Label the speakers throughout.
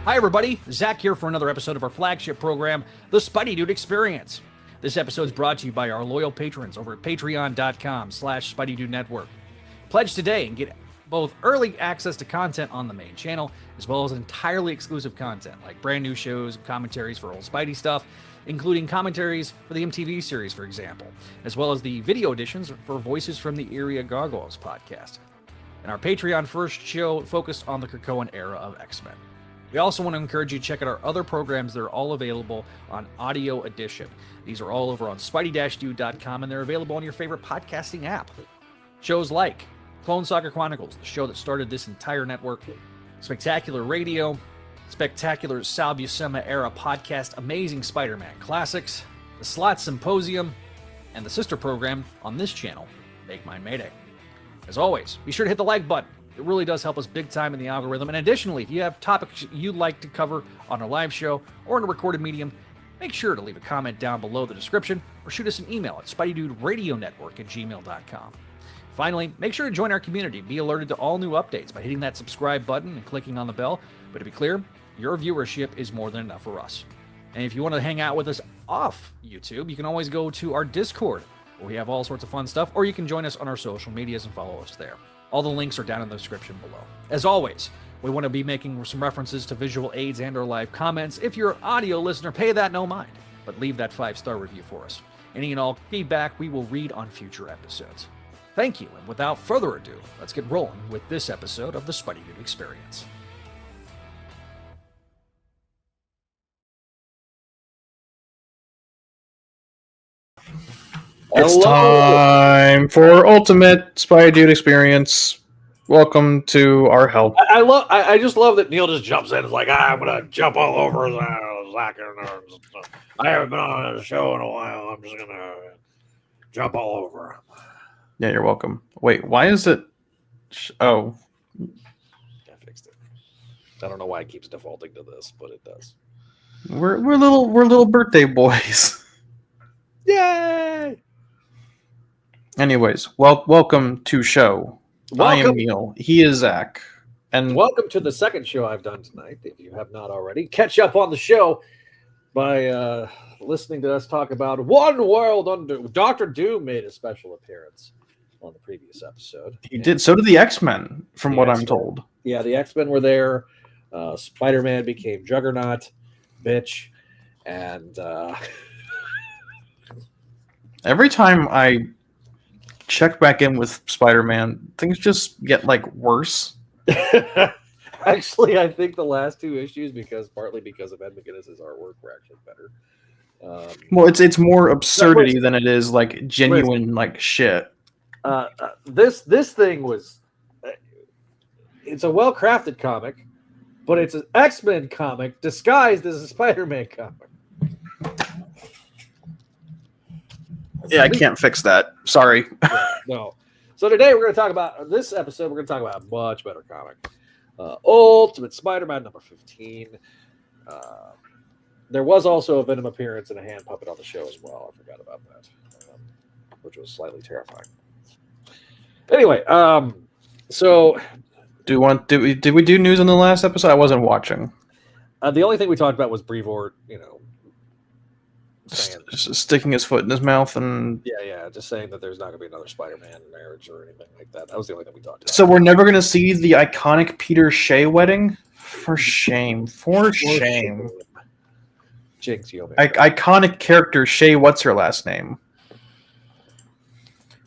Speaker 1: Hi everybody, Zach here for another episode of our flagship program, The Spideydude Experience. This episode is brought to you by our loyal patrons over at patreon.com/Spideydude Network. Pledge today and get both early access to content on the main channel, as well as entirely exclusive content, like brand new shows, commentaries for old Spidey stuff, including commentaries for the MTV series, for example, as well as the video editions for Voices from the Eyrie Gargoyles Podcast. And our Patreon first show focused on the Krakoan era of X-Men. We also want to encourage you to check out our other programs that are all available on Audio Edition. These are all over on Spideydude.com, and they're available on your favorite podcasting app. Shows like Clone Saga Chronicles, the show that started this entire network, Spectacular Radio, Spectacular Sal Buscema era podcast, Amazing Spider-Man Classics, the Slot Symposium, and the sister program on this channel, Make Mine Mayday. As always, be sure to hit the like button. It really does help us big time in the algorithm. And additionally, if you have topics you'd like to cover on a live show or in a recorded medium, make sure to leave a comment down below the description or shoot us an email at SpideydudeRadioNetwork@gmail.com. Finally, make sure to join our community. Be alerted to all new updates by hitting that subscribe button and clicking on the bell. But to be clear, your viewership is more than enough for us. And if you want to hang out with us off YouTube, you can always go to our Discord, where we have all sorts of fun stuff, or you can join us on our social medias and follow us there. All the links are down in the description below. As always, we want to be making some references to visual aids and or live comments. If you're an audio listener, pay that no mind, but leave that 5-star review for us. Any and all feedback we will read on future episodes. Thank you, and without further ado, let's get rolling with this episode of the Spideydude Experience.
Speaker 2: It's time for Ultimate Spideydude Experience. Welcome to our help.
Speaker 3: I just love that Neil just jumps in and is like, I'm gonna jump all over Zach. I haven't been on a show in a while. I'm just gonna jump all over him.
Speaker 2: Yeah, you're welcome. Wait, why is it? Oh,
Speaker 3: I fixed it. I don't know why it keeps defaulting to this, but it does.
Speaker 2: we're little birthday boys.
Speaker 3: Yay!
Speaker 2: Anyways, welcome to show. I am Neil. He is Zach. And
Speaker 3: welcome to the second show I've done tonight. If you have not already, catch up on the show by listening to us talk about One World Under. Dr. Doom made a special appearance on the previous episode.
Speaker 2: he did. So did the X-Men, from what I'm told.
Speaker 3: Yeah, the X-Men were there. Spider-Man became Juggernaut, bitch, and
Speaker 2: Every time I check back in with Spider-Man, things just get worse.
Speaker 3: Actually, I think the last two issues, partly because of Ed McGuinness's artwork, were actually better.
Speaker 2: Well, it's more absurdity than it is genuine shit.
Speaker 3: This thing was, it's a well-crafted comic, but it's an X-Men comic disguised as a Spider-Man comic.
Speaker 2: Yeah, I can't fix that. Sorry.
Speaker 3: No. So today we're going to talk about, this episode, we're going to talk about a much better comic. Ultimate Spider-Man number 15. There was also a Venom appearance and a hand puppet on the show as well. I forgot about that, which was slightly terrifying. Anyway, so
Speaker 2: did we do news in the last episode? I wasn't watching.
Speaker 3: The only thing we talked about was Brevoort,
Speaker 2: sticking his foot in his mouth and
Speaker 3: just saying that there's not going to be another Spider-Man marriage or anything like that. That was the only thing we talked about.
Speaker 2: So we're never going to see the iconic Peter Shea wedding? For shame. For shame.
Speaker 3: Jinx, you
Speaker 2: iconic character Shea, what's her last name?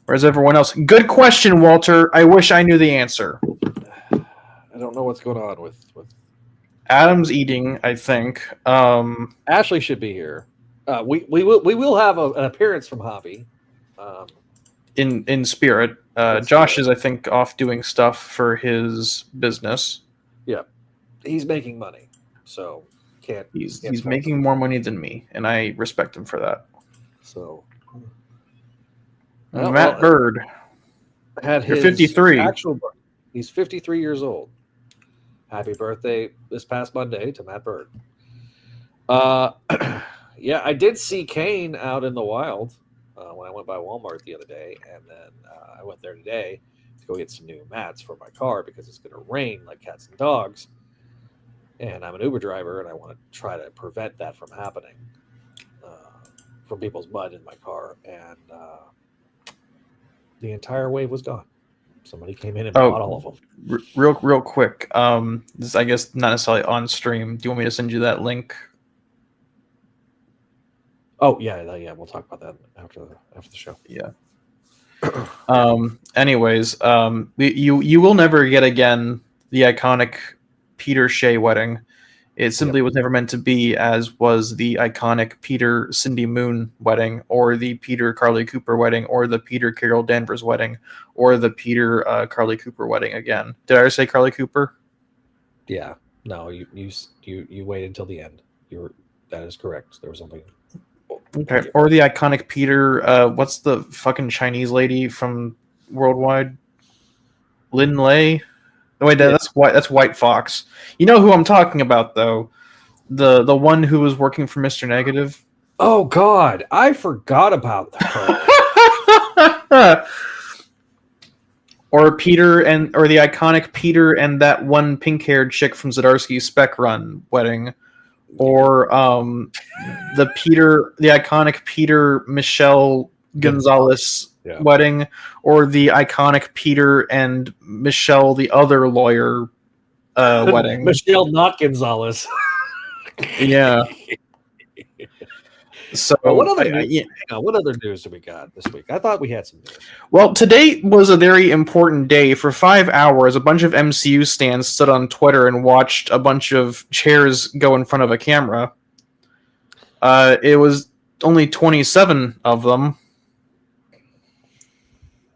Speaker 2: Whereas everyone else? Good question, Walter. I wish I knew the answer.
Speaker 3: I don't know what's going on with
Speaker 2: Adam's eating, I think.
Speaker 3: Ashley should be here. We will have an appearance from Javi.
Speaker 2: In spirit. Josh is, I think, off doing stuff for his business.
Speaker 3: Yeah. He's making money. So
Speaker 2: he's making more money than me, and I respect him for that.
Speaker 3: So
Speaker 2: Matt Bird. You're 53.
Speaker 3: He's 53 years old. Happy birthday this past Monday to Matt Bird. Yeah, I did see Kane out in the wild when I went by Walmart the other day, and then I went there today to go get some new mats for my car because it's going to rain like cats and dogs. and I'm an Uber driver, and I want to try to prevent that from happening, from people's mud in my car, and the entire wave was gone. Somebody came in and bought all of them.
Speaker 2: Real quick. This is, I guess, not necessarily on stream. Do you want me to send you that link?
Speaker 3: Oh yeah. We'll talk about that after the show.
Speaker 2: Yeah. Anyways, you will never get again the iconic Peter Shea wedding. It simply was never meant to be, as was the iconic Peter Cindy Moon wedding, or the Peter Carly Cooper wedding, or the Peter Carol Danvers wedding, or the Peter Carly Cooper wedding again. Did I already say Carly Cooper?
Speaker 3: Yeah. No, you waited until the end. That is correct. There was something.
Speaker 2: Okay. Or the iconic Peter. What's the fucking Chinese lady from Worldwide? Lin Lei. No, wait, that's White Fox. You know who I'm talking about, though. The one who was working for Mr. Negative.
Speaker 3: Oh God, I forgot about her.
Speaker 2: Or the iconic Peter and that one pink-haired chick from Zdarsky's Spec Run wedding. Or the iconic Peter Michelle Gonzalez wedding, or the iconic Peter and Michelle, the other lawyer, wedding.
Speaker 3: Michelle not Gonzalez.
Speaker 2: Yeah. So
Speaker 3: what other news do we got this week? I thought we had some news.
Speaker 2: Well, today was a very important day. For 5 hours, a bunch of MCU stands stood on Twitter and watched a bunch of chairs go in front of a camera. It was only 27 of them,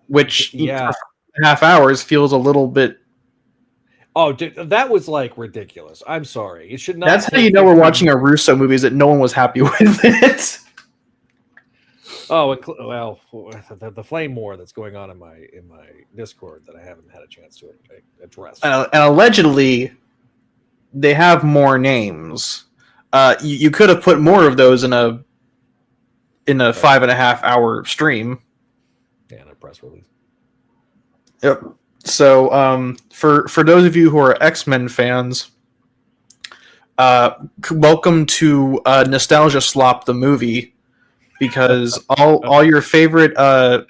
Speaker 2: which for half hours feels a little bit.
Speaker 3: Oh, dude, that was like ridiculous. I'm sorry. It should not.
Speaker 2: That's how you know we're watching a Russo movie, is that no one was happy with it.
Speaker 3: Oh, well, the flame war that's going on in my Discord that I haven't had a chance to address.
Speaker 2: And allegedly, they have more names. You could have put more of those in a 5.5 hour stream.
Speaker 3: Yeah, in a press release.
Speaker 2: Yep. So, for those of you who are X-Men fans, welcome to Nostalgia Slop the movie, because all your favorite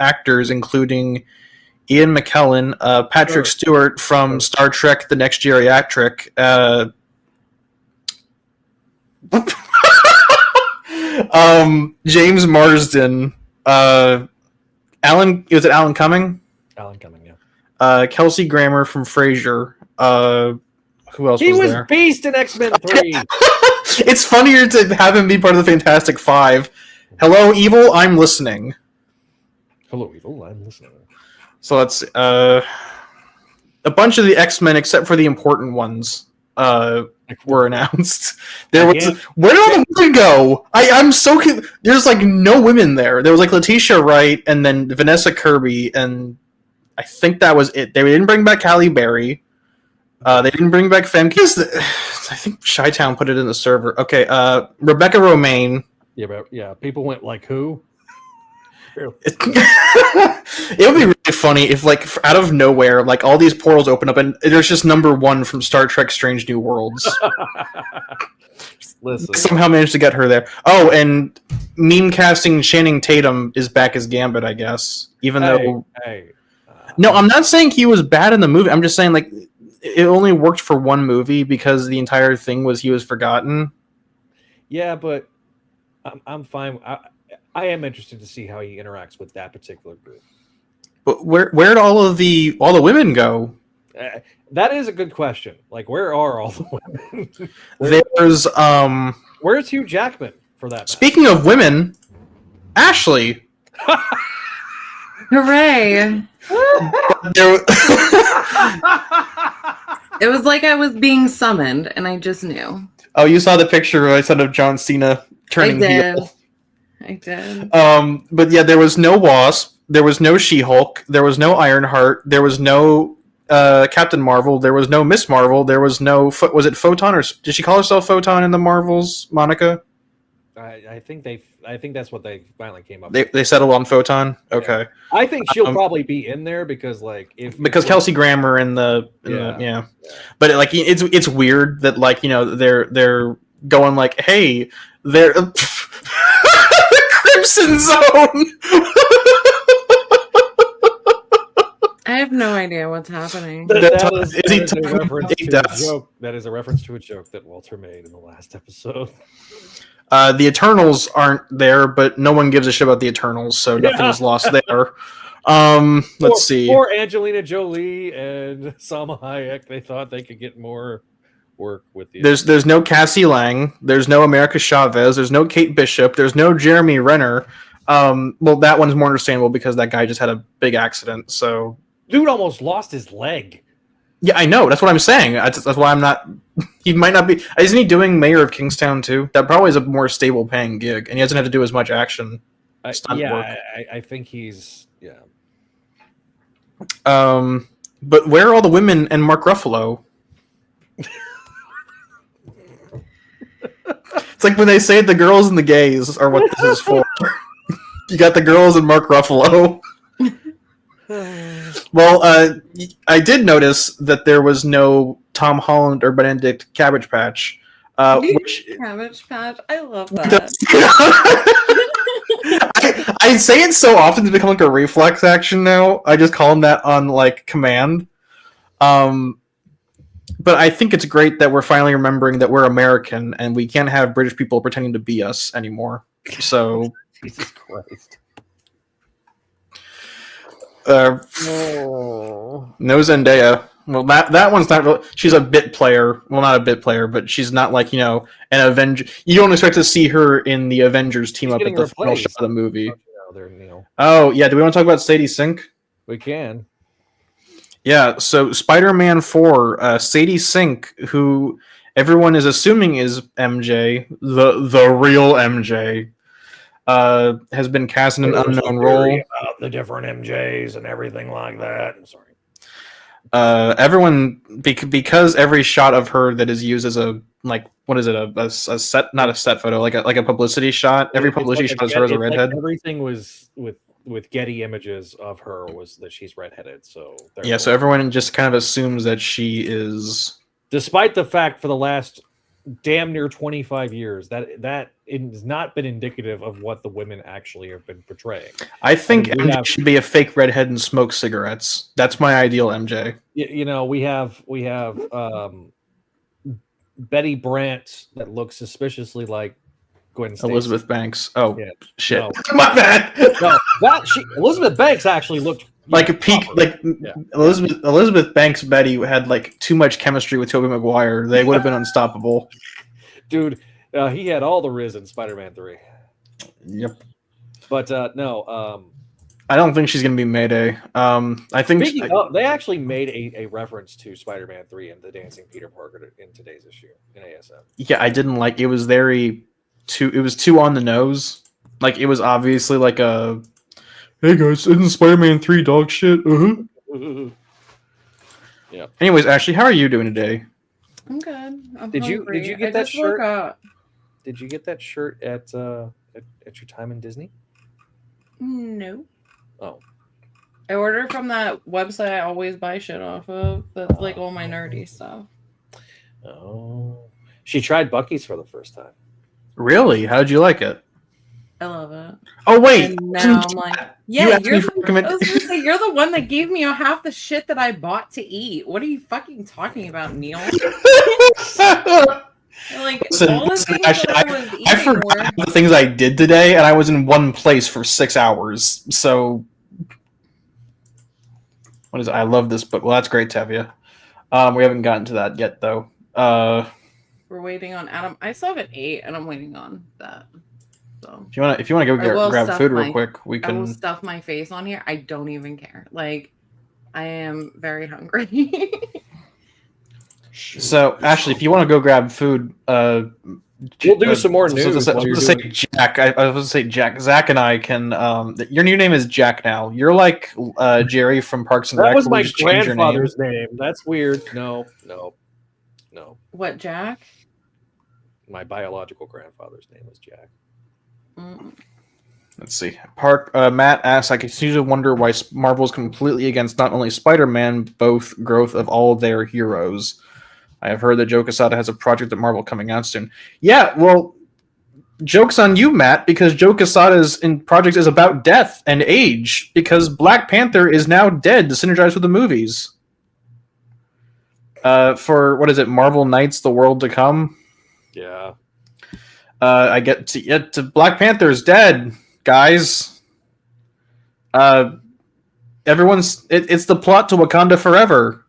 Speaker 2: actors, including Ian McKellen, Patrick Stewart from Star Trek: The Next Geriatric, James Marsden, Alan Cumming?
Speaker 3: Alan Cumming, yeah.
Speaker 2: Kelsey Grammer from Frasier. Who else was there? He was
Speaker 3: Beast in X-Men 3.
Speaker 2: It's funnier to have him be part of the Fantastic Five. Hello, Evil, I'm listening.
Speaker 3: Hello, Evil, I'm listening.
Speaker 2: So that's a bunch of the X-Men, except for the important ones, were announced. Where did all the women go? I'm so there's like no women there. There was like Letitia Wright and then Vanessa Kirby, and I think that was it. They didn't bring back Halle Berry. They didn't bring back Femke. I think Chi-Town put it in the server. Okay, Rebecca Romaine.
Speaker 3: Yeah. People went like, who?
Speaker 2: It would be really funny if, like, out of nowhere, like all these portals open up and there's just number one from Star Trek: Strange New Worlds.
Speaker 3: Listen.
Speaker 2: Somehow managed to get her there. Oh, and meme casting Channing Tatum is back as Gambit, I guess. Even though. No, I'm not saying he was bad in the movie. I'm just saying, like, it only worked for one movie because the entire thing was he was forgotten.
Speaker 3: Yeah, but I'm fine. I am interested to see how he interacts with that particular group.
Speaker 2: But where'd all the women go?
Speaker 3: That is a good question. Like, where are all the women?
Speaker 2: There's
Speaker 3: Where's Hugh Jackman for that?
Speaker 2: Speaking of women, Ashley.
Speaker 4: Hooray! It was like I was being summoned, and I just knew.
Speaker 2: Oh, you saw the picture I sent of John Cena turning heel.
Speaker 4: I did.
Speaker 2: But yeah, there was no Wasp, there was no She-Hulk, there was no Ironheart, there was no Captain Marvel, there was no Miss Marvel, there was no was it Photon, or did she call herself Photon in the Marvels, Monica?
Speaker 3: I think that's what they finally came up.
Speaker 2: They settled on Photon. Okay.
Speaker 3: Yeah. I think she'll probably be in there because like
Speaker 2: because Kelsey Grammer in the but like it's weird that like they're going like, hey, they're the Crimson Zone.
Speaker 4: I have no idea what's happening.
Speaker 3: That is a reference to a joke that Walter made in the last episode.
Speaker 2: The Eternals aren't there, but no one gives a shit about the Eternals, so nothing's lost there. Let's see.
Speaker 3: Poor Angelina Jolie and Salma Hayek, they thought they could get more work with the.
Speaker 2: There's no Cassie Lang, there's no America Chavez, there's no Kate Bishop, there's no Jeremy Renner. Well, that one's more understandable because that guy just had a big accident. So
Speaker 3: dude almost lost his leg.
Speaker 2: Yeah, I know. That's what I'm saying. That's why I'm not. He might not be. Isn't he doing Mayor of Kingstown too? That probably is a more stable paying gig, and he doesn't have to do as much action.
Speaker 3: I think he's
Speaker 2: But where are all the women and Mark Ruffalo? It's like when they say the girls and the gays are what this is for. You got the girls and Mark Ruffalo. Well, I did notice that there was no Tom Holland or Benedict Cabbage Patch.
Speaker 4: Cabbage Patch? I love that.
Speaker 2: I say it so often to become like a reflex action now. I just call him that on like command. But I think it's great that we're finally remembering that we're American and we can't have British people pretending to be us anymore. So
Speaker 3: Jesus Christ.
Speaker 2: No Zendaya. Well, that one's not really. She's a bit player. Well, not a bit player, but she's not like an Avenger. You don't expect to see her in the Avengers team up at the final shot of the movie. Oh yeah, do we want to talk about Sadie Sink?
Speaker 3: We can.
Speaker 2: Yeah, so Spider-Man 4, Sadie Sink, who everyone is assuming is MJ, the real MJ. Has been cast in an unknown role.
Speaker 3: About the different MJs and everything like that. I'm sorry.
Speaker 2: Everyone, because every shot of her that is used as a set, not a set photo, like a publicity shot. Every publicity shot is her as a redhead.
Speaker 3: Everything was with Getty images of her was that she's redheaded. So
Speaker 2: so everyone just kind of assumes that she is,
Speaker 3: despite the fact for the last damn near 25 years that it has not been indicative of what the women actually have been portraying.
Speaker 2: I think MJ should be a fake redhead and smoke cigarettes. That's my ideal MJ.
Speaker 3: We have Betty Brant that looks suspiciously like Gwen Stacy.
Speaker 2: Elizabeth Banks. Oh yeah. Shit,
Speaker 3: no.
Speaker 2: My bad.
Speaker 3: No, Elizabeth Banks actually looked
Speaker 2: like a peak. Elizabeth Banks Betty had like too much chemistry with Tobey Maguire. They would have been unstoppable.
Speaker 3: Dude, he had all the Riz in Spider-Man 3.
Speaker 2: Yep.
Speaker 3: But no,
Speaker 2: I don't think she's gonna be Mayday. I think
Speaker 3: they actually made a reference to Spider-Man 3 and the Dancing Peter Parker in today's issue in ASM.
Speaker 2: Yeah, I didn't like. It was it was too on the nose. Like it was obviously like a, hey guys, isn't Spider-Man 3 dog shit?
Speaker 3: Yeah.
Speaker 2: Anyways, Ashley, how are you doing today?
Speaker 4: I'm good.
Speaker 3: Did you get that shirt? Did you get that shirt at your time in Disney?
Speaker 4: No.
Speaker 3: Oh.
Speaker 4: I ordered from that website I always buy shit off of. That's like all my nerdy stuff.
Speaker 3: Oh. She tried Buc-ee's for the first time.
Speaker 2: Really? How did you like it?
Speaker 4: I love it.
Speaker 2: Oh wait!
Speaker 4: And now I'm like, yeah, you're the one that gave me half the shit that I bought to eat. What are you fucking talking about, Neil? Like all the things
Speaker 2: I forgot the things I did today, and I was in one place for 6 hours. So, what is it? I love this book. Well, that's great, Tevya. We haven't gotten to that yet, though.
Speaker 4: We're waiting on Adam. I still have an 8, and I'm waiting on that. So
Speaker 2: if you want to go grab food real quick, we can.
Speaker 4: I will stuff my face on here. I don't even care. Like, I am very hungry.
Speaker 2: So, Ashley, if you want to go grab food,
Speaker 3: we'll do some more news. I was going to
Speaker 2: say Jack. Zach and I can. Your new name is Jack now. You're like Jerry from Parks and Rec.
Speaker 3: That was my grandfather's name. That's weird. No.
Speaker 4: What, Jack?
Speaker 3: My biological grandfather's name was Jack.
Speaker 2: Let's see. Matt asks, I continue to wonder why Marvel's completely against not only Spider-Man, both growth of all their heroes. I have heard that Joe Quesada has a project at Marvel coming out soon. Yeah, well, joke's on you, Matt, because Joe Quesada's project is about death and age, because Black Panther is now dead to synergize with the movies. For, what is it, Marvel Knights, The World to Come?
Speaker 3: Yeah.
Speaker 2: I get to Black Panther's dead, guys. It's the plot to Wakanda Forever.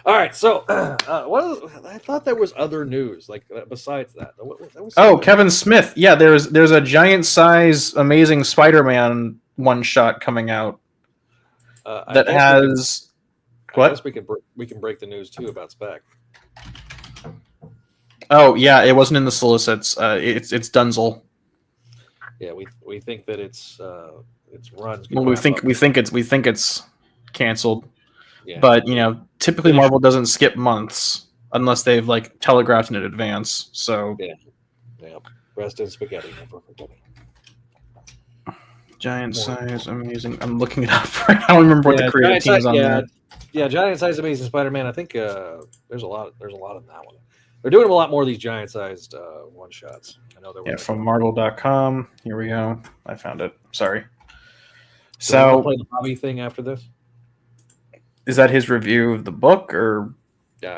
Speaker 3: All right, so I thought there was other news like besides that.
Speaker 2: Kevin Smith. Yeah, there's a giant size Amazing Spider-Man one shot coming out that has.
Speaker 3: I guess we can break the news too about Spec.
Speaker 2: Oh yeah, it wasn't in the solicits. It's Dunzel.
Speaker 3: Yeah, we think that it's runs.
Speaker 2: Well, we think it's canceled.
Speaker 3: Yeah.
Speaker 2: But typically Marvel doesn't skip months unless they've like telegraphed in advance. So
Speaker 3: yeah. Rest in spaghetti.
Speaker 2: Giant size, amazing. I'm looking it up right now. I don't remember what the creative team is on there.
Speaker 3: Yeah, giant size Amazing Spider-Man. I think there's a lot in that one. They're doing a lot more of these giant sized one shots. I know they're
Speaker 2: from Marvel.com. Here we go. I found it. Sorry.
Speaker 3: So we'll play the Bobby thing after this.
Speaker 2: Is that his review of the book, or?
Speaker 3: Yeah.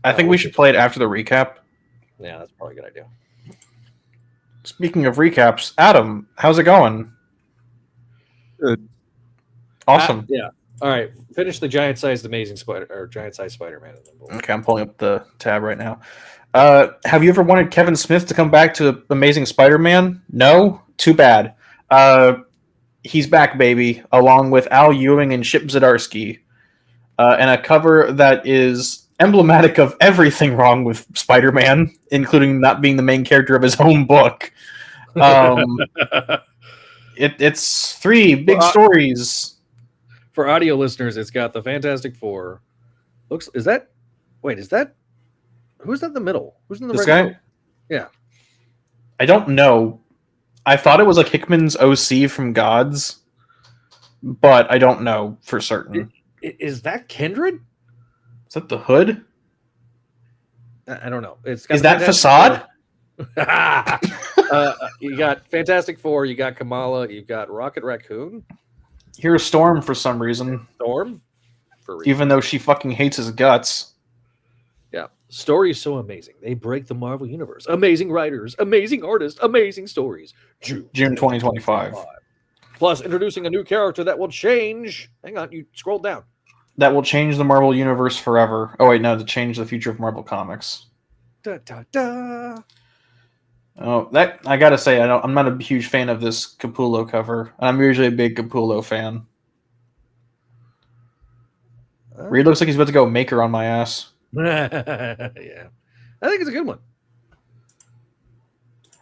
Speaker 2: I think we should play it after the recap.
Speaker 3: Yeah, that's probably a good idea.
Speaker 2: Speaking of recaps, Adam, how's it going?
Speaker 5: Good.
Speaker 2: Awesome.
Speaker 3: Yeah. All right. Finish the giant-sized Amazing Spider-Man.
Speaker 2: Okay, I'm pulling up the tab right now. Have you ever wanted Kevin Smith to come back to Amazing Spider-Man? No? Too bad. He's back, baby, along with Al Ewing and Chip Zdarsky. And a cover that is emblematic of everything wrong with Spider-Man, including not being the main character of his own book. It's 3 big stories.
Speaker 3: For audio listeners, it's got the Fantastic Four. Who's that in the middle? Who's in the
Speaker 2: this
Speaker 3: right
Speaker 2: guy?
Speaker 3: middle? Yeah.
Speaker 2: I don't know. I thought it was like Hickman's OC from Gods, but I don't know for certain.
Speaker 3: Is that Kindred?
Speaker 2: Is that the Hood?
Speaker 3: I don't know.
Speaker 2: Is that Facade?
Speaker 3: You got Fantastic Four, you got Kamala, you got Rocket Raccoon.
Speaker 2: Here's Storm for some reason.
Speaker 3: Storm?
Speaker 2: Even though she fucking hates his guts.
Speaker 3: Yeah. Story is so amazing. They break the Marvel Universe. Amazing writers, amazing artists, amazing stories.
Speaker 2: June 2025.
Speaker 3: Plus, introducing a new character that will change. Hang on, you scrolled down.
Speaker 2: That will change the Marvel Universe forever. Oh, wait, no, to change the future of Marvel Comics.
Speaker 3: Da, da, da.
Speaker 2: Oh, that I gotta say, I'm not a huge fan of this Capullo cover. I'm usually a big Capullo fan. Reed looks like he's about to go Maker on my ass.
Speaker 3: Yeah, I think it's a good one.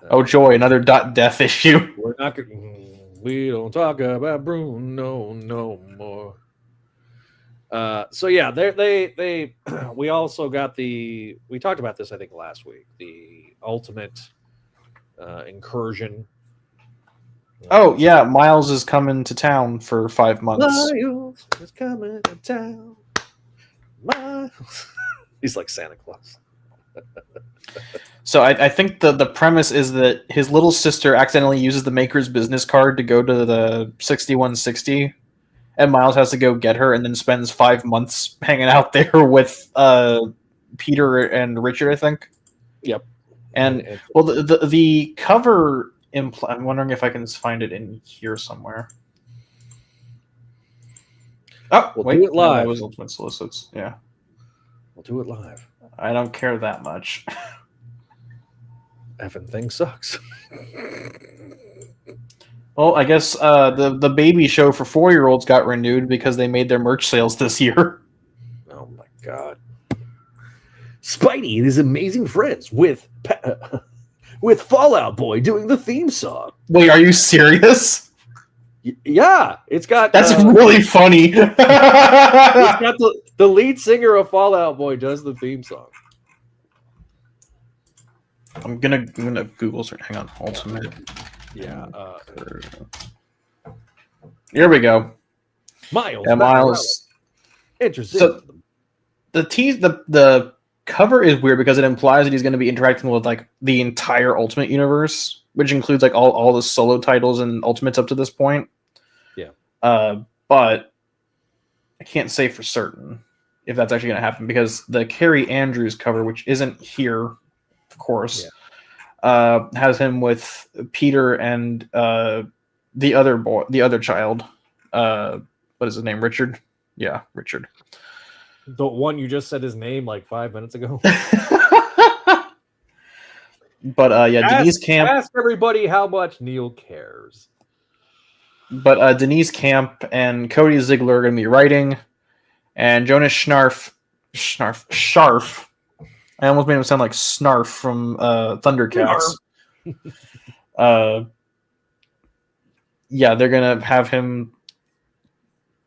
Speaker 2: Oh joy, another death issue.
Speaker 3: We don't talk about Bruno no more. So yeah, they we also got we talked about this I think last week, the Ultimate Incursion.
Speaker 2: Oh yeah, Miles is coming to town for 5 months.
Speaker 3: Miles is coming to town. Miles. He's like Santa Claus.
Speaker 2: So I think the premise is that his little sister accidentally uses the Maker's business card to go to the 6160, and Miles has to go get her, and then spends 5 months hanging out there with Peter and Richard, I think.
Speaker 3: Yep.
Speaker 2: And well, the cover I'm wondering if I can find it in here somewhere. Oh,
Speaker 3: we'll do it live.
Speaker 2: That was Ultimate Solicits. Yeah,
Speaker 3: we'll do it live.
Speaker 2: I don't care that much.
Speaker 3: Effing thing sucks.
Speaker 2: Well, I guess the baby show for 4-year-olds got renewed because they made their merch sales this year.
Speaker 3: Oh my god! Spidey and his amazing friends with Fallout Boy doing the theme song.
Speaker 2: Wait, are you serious?
Speaker 3: Yeah, it's got.
Speaker 2: That's really funny.
Speaker 3: It's got the lead singer of Fallout Boy does the theme song.
Speaker 2: I'm gonna Google search. Hang on, Ultimate.
Speaker 3: Yeah.
Speaker 2: Here we go.
Speaker 3: Miles.
Speaker 2: Yeah, Miles.
Speaker 3: Interesting.
Speaker 2: So the cover is weird because it implies that he's going to be interacting with like the entire Ultimate universe, which includes like all the solo titles and Ultimates up to this point.
Speaker 3: Yeah.
Speaker 2: But I can't say for certain if that's actually going to happen because the Carrie Andrews cover, which isn't here, of course, has him with Peter and the other child. What is his name? Richard? Yeah, Richard.
Speaker 3: The one you just said his name like 5 minutes ago.
Speaker 2: But Denise Camp.
Speaker 3: Ask everybody how much Neil cares.
Speaker 2: But Denise Camp and Cody Ziegler are going to be writing, and Jonas Scharf. I almost made him sound like Snarf from Thundercats. They're gonna have him.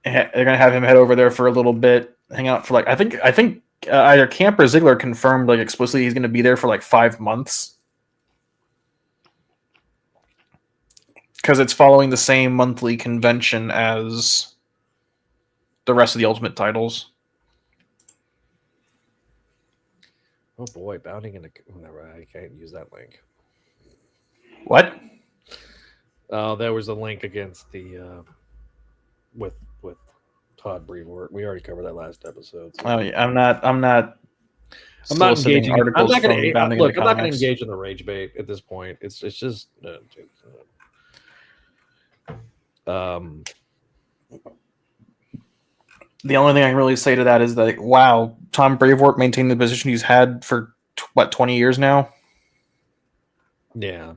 Speaker 2: They're gonna have him head over there for a little bit, hang out for like I think either Camp or Ziegler confirmed like explicitly he's gonna be there for like 5 months. Because it's following the same monthly convention as the rest of the Ultimate titles.
Speaker 3: Oh boy, bounding into whatever. I can't use that link.
Speaker 2: What?
Speaker 3: There was a link against the with Todd Brevoort. We already covered that last episode. So.
Speaker 2: Oh, yeah, I'm not
Speaker 3: engaging. I'm not going
Speaker 2: to
Speaker 3: look. I'm not going to engage in the rage bait at this point. It's just.
Speaker 2: The only thing I can really say to that is that, wow, Tom Brevoort maintained the position he's had for 20 years now.
Speaker 3: Yeah,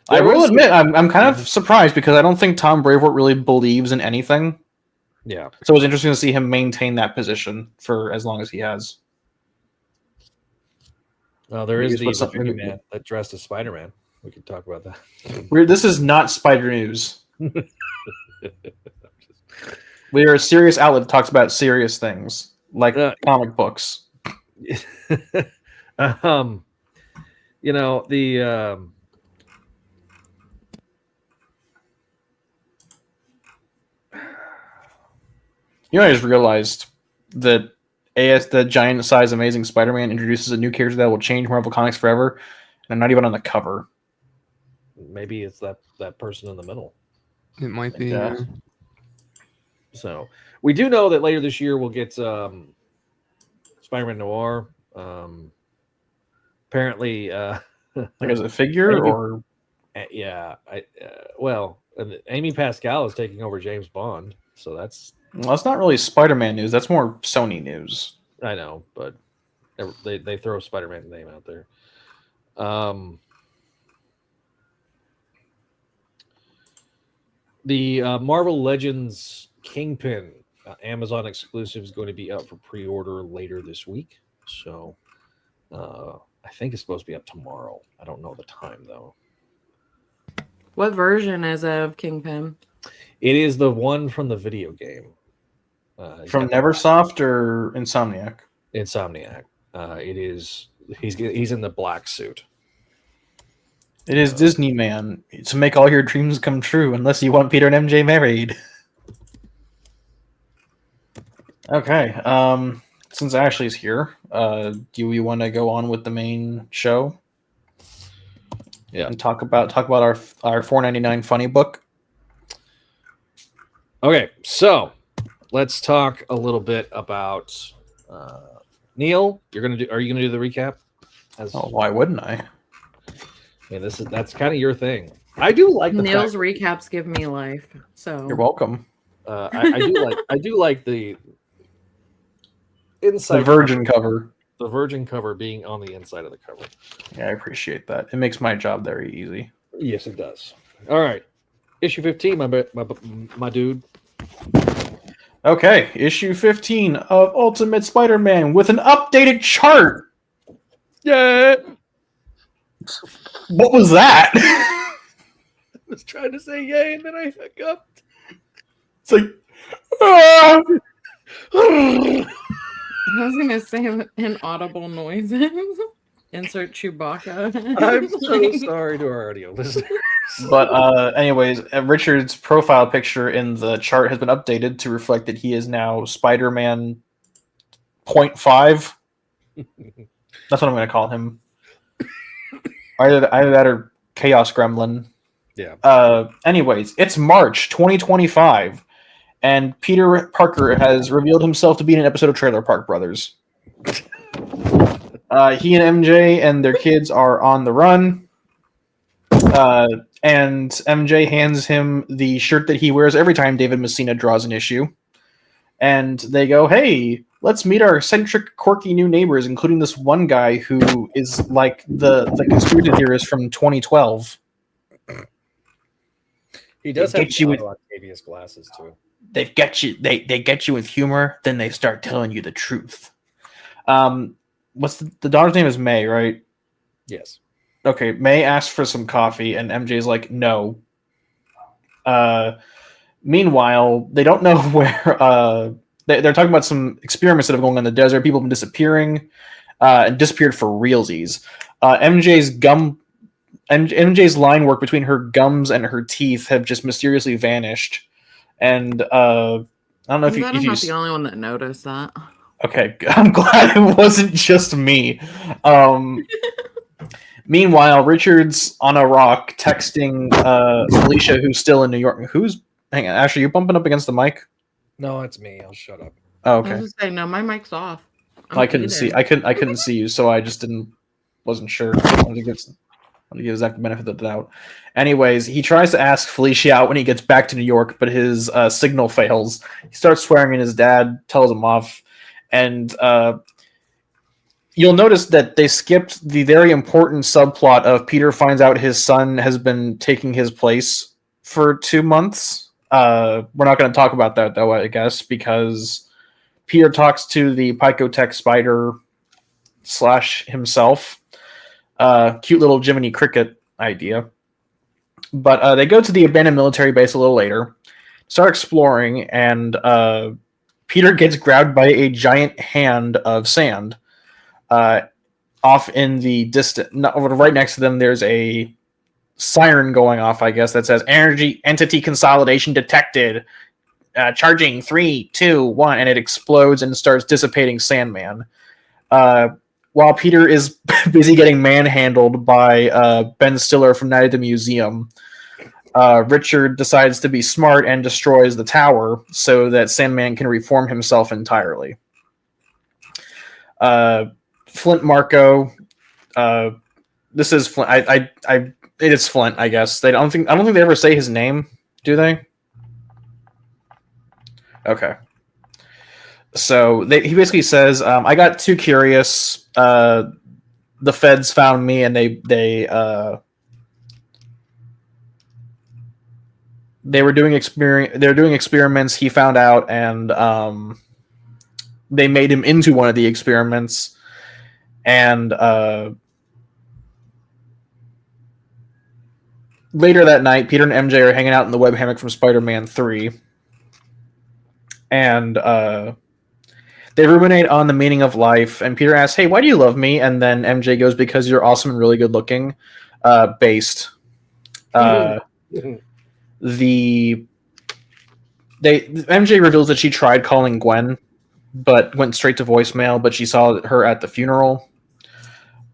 Speaker 2: I will admit I'm kind of surprised because I don't think Tom Brevoort really believes in anything.
Speaker 3: Yeah,
Speaker 2: so it's interesting to see him maintain that position for as long as he has.
Speaker 3: There is the man that dressed as Spider-Man. We could talk about that.
Speaker 2: This is not Spider News. We are a serious outlet that talks about serious things, like comic books.
Speaker 3: You know,
Speaker 2: I just realized that the giant size Amazing Spider-Man introduces a new character that will change Marvel Comics forever, and I'm not even on the cover.
Speaker 3: Maybe it's that person in the middle.
Speaker 5: It might be.
Speaker 2: Yeah.
Speaker 3: So we do know that later this year we'll get Spider-Man Noir. Apparently,
Speaker 2: like as a figure, or
Speaker 3: Amy Pascal is taking over James Bond, so that's
Speaker 2: not really Spider-Man news. That's more Sony news.
Speaker 3: I know, but they throw Spider-Man's name out there. The Marvel Legends Kingpin Amazon exclusive is going to be up for pre-order later this week. So I think it's supposed to be up tomorrow. I don't know the time, though.
Speaker 4: What version is of Kingpin?
Speaker 3: It is the one from the video game.
Speaker 2: From Neversoft or Insomniac?
Speaker 3: Insomniac. It is. He's in the black suit.
Speaker 2: It is Disney, man. To make all your dreams come true, unless you want Peter and MJ married. Okay. Since Ashley's here, do we want to go on with the main show?
Speaker 3: Yeah.
Speaker 2: And talk about our $4.99 funny book.
Speaker 3: Okay, so let's talk a little bit about Neil. Are you gonna do the recap?
Speaker 2: Why wouldn't I?
Speaker 3: Yeah, that's kind of your thing. I do like the
Speaker 4: Neil's recaps give me life. So
Speaker 2: you're welcome.
Speaker 3: I do like the inside,
Speaker 2: the Virgin cover.
Speaker 3: The Virgin cover being on the inside of the cover.
Speaker 2: Yeah, I appreciate that. It makes my job very easy.
Speaker 3: Yes, it does. All right, issue 15, my dude.
Speaker 2: Okay, issue 15 of Ultimate Spider-Man with an updated chart.
Speaker 3: Yeah.
Speaker 2: What was that?
Speaker 3: I was trying to say yay, and then I hiccuped.
Speaker 2: It's like,
Speaker 4: I was gonna say inaudible noises. Insert Chewbacca.
Speaker 3: I'm so sorry to our audio listeners.
Speaker 2: But anyways, Richard's profile picture in the chart has been updated to reflect that he is now Spider-Man 0.5. That's what I'm going to call him. Either that or Chaos Gremlin.
Speaker 3: Yeah.
Speaker 2: Anyways, it's March 2025, and Peter Parker has revealed himself to be in an episode of Trailer Park Brothers. He and MJ and their kids are on the run. And MJ hands him the shirt that he wears every time David Messina draws an issue. And they go, hey, let's meet our eccentric, quirky new neighbors, including this one guy who is like the conspiracy theorist from 2012.
Speaker 3: He does
Speaker 2: They
Speaker 3: have
Speaker 2: get you with-
Speaker 3: Octavius glasses, too.
Speaker 2: They get you with humor, then they start telling you the truth. What's the daughter's name is May, right?
Speaker 3: Yes.
Speaker 2: Okay, May asks for some coffee, and MJ's like, no. Meanwhile, they don't know where... They're talking about some experiments that have gone on in the desert. People have been disappearing, and disappeared for realsies. MJ's line work between her gums and her teeth have just mysteriously vanished. And I don't know if
Speaker 4: I'm not the only one that noticed that.
Speaker 2: Okay, I'm glad it wasn't just me. Meanwhile, Richard's on a rock texting Felicia, who's still in New York. Hang on, Ashley, you bumping up against the mic?
Speaker 3: No, it's me. I'll shut up.
Speaker 2: Oh,
Speaker 4: I
Speaker 2: okay.
Speaker 4: was saying, no, my mic's off.
Speaker 2: I couldn't see. I couldn't see you, so I just wasn't sure. I wanted to give Zach the benefit of the doubt. Anyways, he tries to ask Felicia out when he gets back to New York, but his signal fails. He starts swearing, and his dad tells him off. And you'll notice that they skipped the very important subplot of Peter finds out his son has been taking his place for 2 months. We're not going to talk about that, though, I guess, because Peter talks to the Picotech spider / himself. Cute little Jiminy Cricket idea. But they go to the abandoned military base a little later, start exploring, and Peter gets grabbed by a giant hand of sand. Off in the distance, right next to them, there's a siren going off, I guess, that says energy entity consolidation detected. Charging 3, 2, 1, and it explodes and starts dissipating Sandman. While Peter is busy getting manhandled by Ben Stiller from Night at the Museum, Richard decides to be smart and destroys the tower so that Sandman can reform himself entirely. Flint Marco, this is Flint. It is Flint, I guess. I don't think they ever say his name, do they? Okay. So he basically says, I got too curious. The feds found me, and they were doing experiments. He found out, and they made him into one of the experiments. And later that night, Peter and MJ are hanging out in the web hammock from Spider-Man 3. And they ruminate on the meaning of life. And Peter asks, hey, why do you love me? And then MJ goes, because you're awesome and really good looking. MJ reveals that she tried calling Gwen, but went straight to voicemail, but she saw her at the funeral.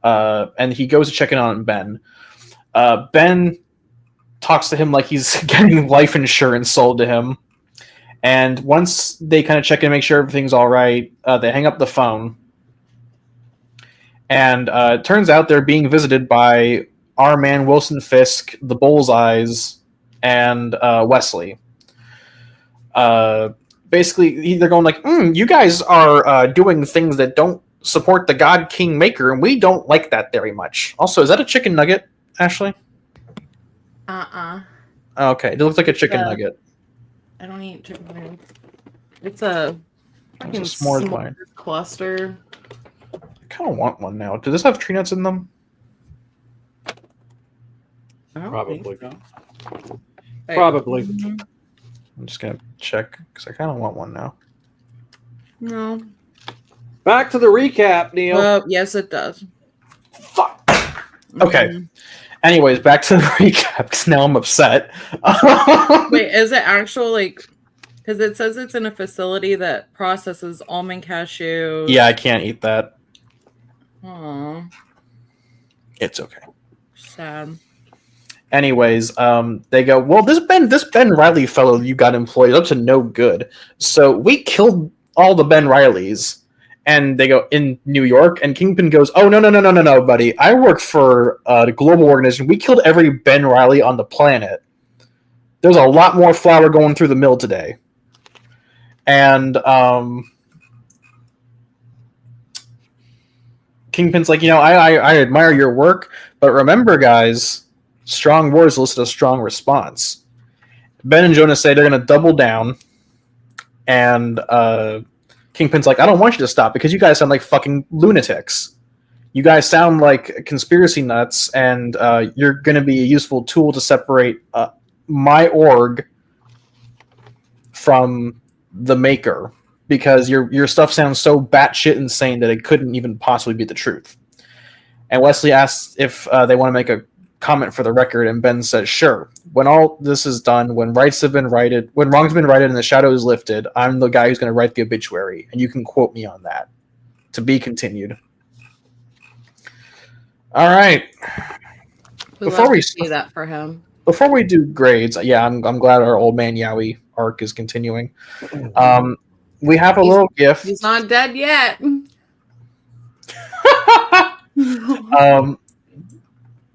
Speaker 2: And he goes to check in on Ben. Ben talks to him like he's getting life insurance sold to him. And once they kind of check in and make sure everything's all right, they hang up the phone. And it turns out they're being visited by our man Wilson Fisk, the Bullseyes, and Wesley. Basically, they're going like, you guys are doing things that don't support the God King Maker, and we don't like that very much. Also, is that a chicken nugget, Ashley? Okay, it looks like a chicken nugget.
Speaker 4: I don't eat chicken wings. It's a fucking
Speaker 2: s'mores wine
Speaker 4: cluster.
Speaker 2: I kind of want one now. Does this have tree nuts in them?
Speaker 3: Probably.
Speaker 4: Hey.
Speaker 3: Probably.
Speaker 2: I'm just gonna check because I kind of want one now.
Speaker 4: No.
Speaker 3: Back to the recap, Neil.
Speaker 4: Yes, it does.
Speaker 2: Okay. Anyways, back to the recap, because now I'm upset.
Speaker 4: Wait, is it actual, like, because it says it's in a facility that processes almond cashew.
Speaker 2: Yeah, I can't eat that.
Speaker 4: Aww.
Speaker 2: It's okay.
Speaker 4: Sad.
Speaker 2: Anyways, they go, well, this Ben Riley fellow you got employed up to no good. So we killed all the Ben Rileys. And they go, in New York? And Kingpin goes, oh, no, buddy. I work for the global organization. We killed every Ben Riley on the planet. There's a lot more flour going through the mill today. And Kingpin's like, I admire your work, but remember, guys, strong words elicit a strong response. Ben and Jonas say they're going to double down, and Kingpin's like, I don't want you to stop because you guys sound like fucking lunatics. You guys sound like conspiracy nuts, and you're going to be a useful tool to separate my org from the maker, because your stuff sounds so batshit insane that it couldn't even possibly be the truth. And Wesley asks if they want to make a comment for the record, and Ben says, sure. When all this is done, when wrongs have been righted and the shadow is lifted, I'm the guy who's going to write the obituary, and you can quote me on that. To be continued. All right.
Speaker 4: Before we see that for him.
Speaker 2: Before we do grades, yeah, I'm glad our old man Yowie arc is continuing. We have a little gift.
Speaker 4: He's not dead yet.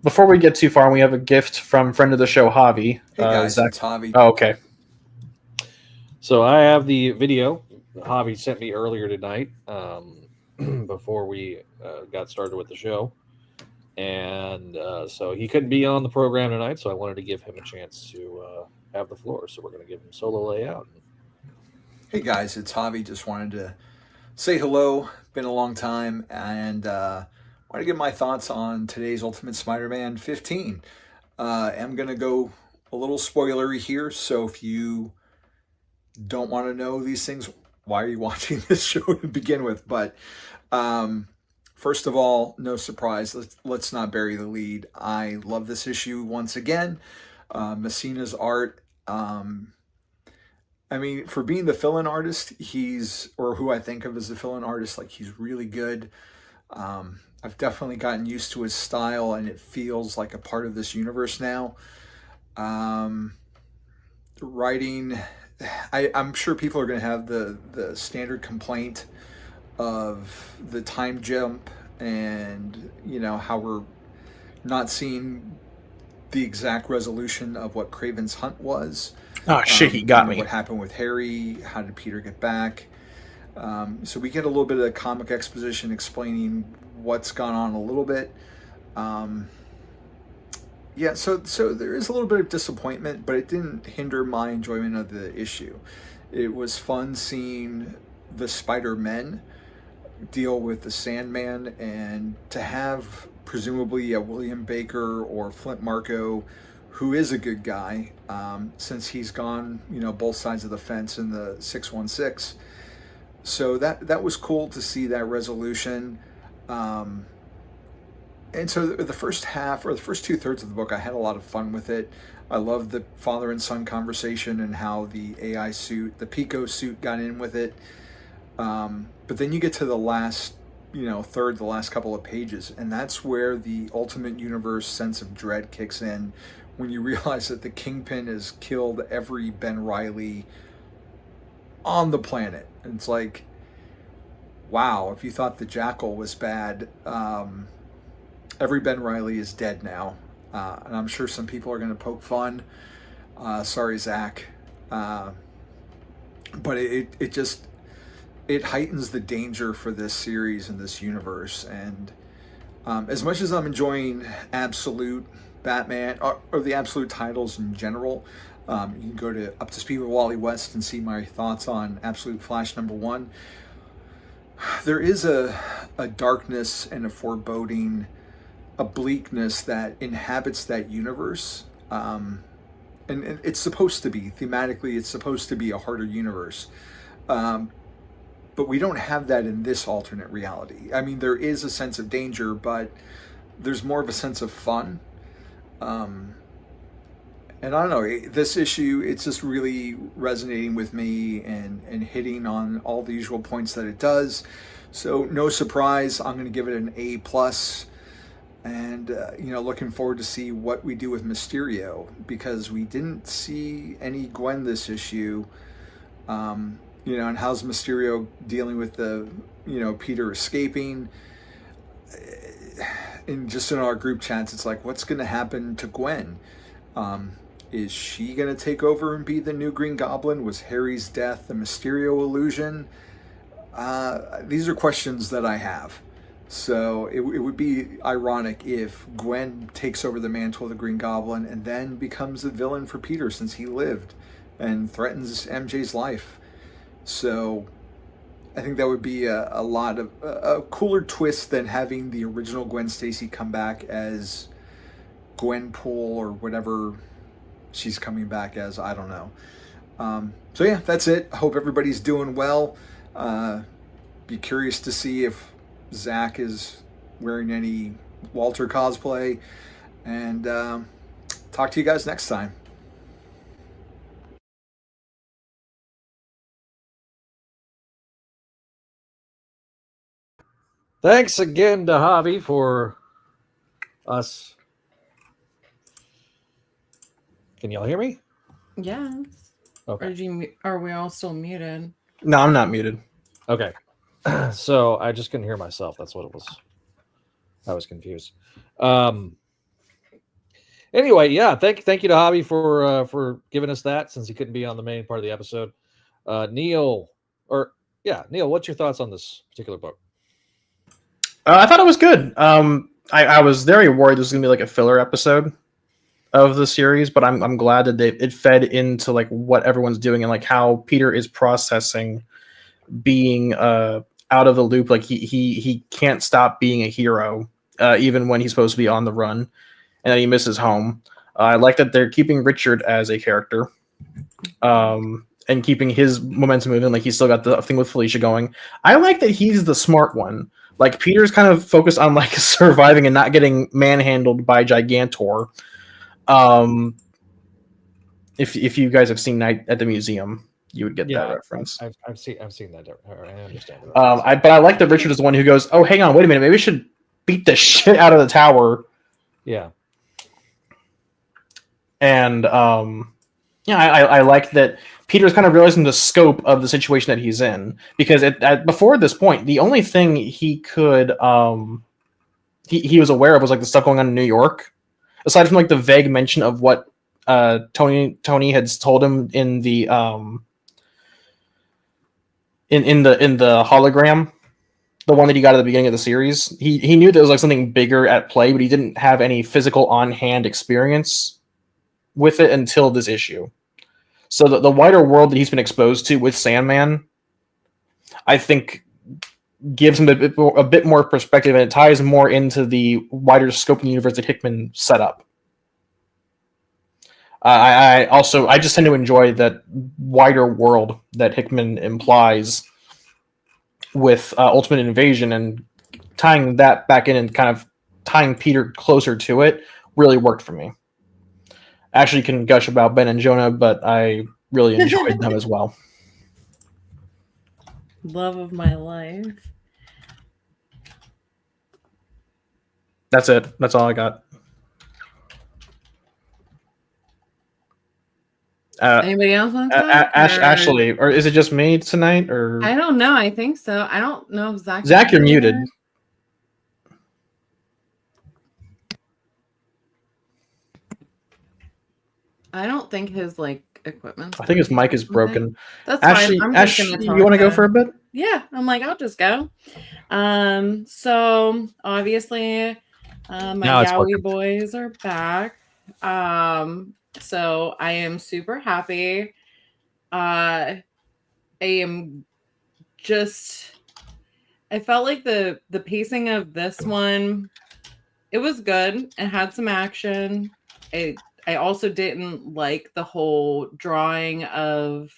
Speaker 2: Before we get too far, we have a gift from friend of the show, Javi.
Speaker 6: Hey guys, it's Javi.
Speaker 2: Oh, okay.
Speaker 3: So I have the video Javi sent me earlier tonight before we got started with the show. And so he couldn't be on the program tonight, so I wanted to give him a chance to have the floor. So we're going to give him solo layout.
Speaker 6: Hey guys, it's Javi. Just wanted to say hello. Been a long time, and want to give my thoughts on today's Ultimate Spider-Man 15. I'm going to go a little spoilery here, so if you don't want to know these things, why are you watching this show to begin with? But first of all, no surprise, let's not bury the lead. I love this issue once again. Messina's art, I mean, for being the fill-in artist, or who I think of as the fill-in artist, like, he's really good. I've definitely gotten used to his style, and it feels like a part of this universe now. Writing, I'm sure people are going to have the standard complaint of the time jump, and how we're not seeing the exact resolution of what Kraven's hunt was.
Speaker 2: Oh shit, he got me.
Speaker 6: What happened with Harry? How did Peter get back? So we get a little bit of comic exposition explaining what's gone on a little bit. Yeah, so there is a little bit of disappointment, but it didn't hinder my enjoyment of the issue. It was fun seeing the Spider-Men deal with the Sandman, and to have presumably a William Baker or Flint Marko, who is a good guy, since he's gone, both sides of the fence in the 616. So that was cool to see that resolution. And so the first half, or the first 2/3 of the book, I had a lot of fun with it. I loved the father and son conversation and how the AI suit, the Pico suit, got in with it. But then you get to the last, third, the last couple of pages, and that's where the Ultimate Universe sense of dread kicks in, when you realize that the Kingpin has killed every Ben Riley on the planet. And it's like, wow, if you thought the Jackal was bad, every Ben Riley is dead now. And I'm sure some people are going to poke fun. Sorry, Zach. But it heightens the danger for this series and this universe. And as much as I'm enjoying Absolute Batman, or the Absolute titles in general, you can go to Up to Speed with Wally West and see my thoughts on Absolute Flash #1. There is a darkness and a foreboding, a bleakness that inhabits that universe. And it's supposed to be, thematically, it's supposed to be a harder universe. But we don't have that in this alternate reality. I mean, there is a sense of danger, but there's more of a sense of fun. And I don't know, this issue, it's just really resonating with me and hitting on all the usual points that it does. So no surprise, I'm going to give it an A+. And, looking forward to see what we do with Mysterio, because we didn't see any Gwen this issue. And how's Mysterio dealing with the, Peter escaping? And just in our group chats, it's like, what's going to happen to Gwen? Is she going to take over and be the new Green Goblin? Was Harry's death a Mysterio illusion? These are questions that I have. So it would be ironic if Gwen takes over the mantle of the Green Goblin and then becomes the villain for Peter, since he lived and threatens MJ's life. So I think that would be a cooler twist than having the original Gwen Stacy come back as Gwenpool or whatever she's coming back as. I don't know. So yeah, that's it. I hope everybody's doing well. Be curious to see if Zach is wearing any Walter cosplay. And talk to you guys next time.
Speaker 3: Thanks again to Javi for us. Can y'all hear me?
Speaker 4: Yes.
Speaker 3: Okay.
Speaker 4: Are we all still muted?
Speaker 2: No, I'm not muted.
Speaker 3: Okay. So I just couldn't hear myself. That's what it was. I was confused. Anyway, yeah. Thank you to Javi for giving us that, since he couldn't be on the main part of the episode. Neil, what's your thoughts on this particular book?
Speaker 2: I thought it was good. I was very worried this was gonna be like a filler episode of the series, but I'm glad that it fed into like what everyone's doing and like how Peter is processing being out of the loop. Like he can't stop being a hero even when he's supposed to be on the run, and then he misses home. I like that they're keeping Richard as a character and keeping his momentum moving. Like he's still got the thing with Felicia going. I like that he's the smart one. Like Peter's kind of focused on like surviving and not getting manhandled by Gigantor. If you guys have seen Night at the Museum, you would get that reference.
Speaker 3: I've seen that. I understand.
Speaker 2: But I like that Richard is the one who goes, "Oh, hang on, wait a minute, maybe we should beat the shit out of the tower."
Speaker 3: Yeah.
Speaker 2: And I like that Peter's kind of realizing the scope of the situation that he's in, because before this point, the only thing he could he was aware of was like the stuff going on in New York, aside from like the vague mention of what Tony had told him in the in the hologram, the one that he got at the beginning of the series. He knew there was like something bigger at play, but he didn't have any physical on-hand experience with it until this issue. So the wider world that he's been exposed to with Sandman, I think, gives him a bit more perspective, and it ties more into the wider scope of the universe that Hickman set up. I just tend to enjoy that wider world that Hickman implies with Ultimate Invasion, and tying that back in and kind of tying Peter closer to it really worked for me. Actually, can gush about Ben and Jonah, but I really enjoyed them as well.
Speaker 4: Love of my life.
Speaker 2: That's it. That's all I got.
Speaker 4: Anybody else want to talk?
Speaker 2: Ashley, or is it just me tonight? Or
Speaker 4: I don't know. I think so. I don't know if Zach.
Speaker 2: Zach, you're muted.
Speaker 4: I don't think his equipment.
Speaker 2: I think his mic is broken.
Speaker 4: That's
Speaker 2: Ashley,
Speaker 4: fine.
Speaker 2: Ash, you want to go for a bit?
Speaker 4: Yeah, I'm like, I'll just go. So obviously, my Yowie boys are back. So I am super happy. I felt like the pacing of this one, it was good. It had some action. I also didn't like the whole drawing of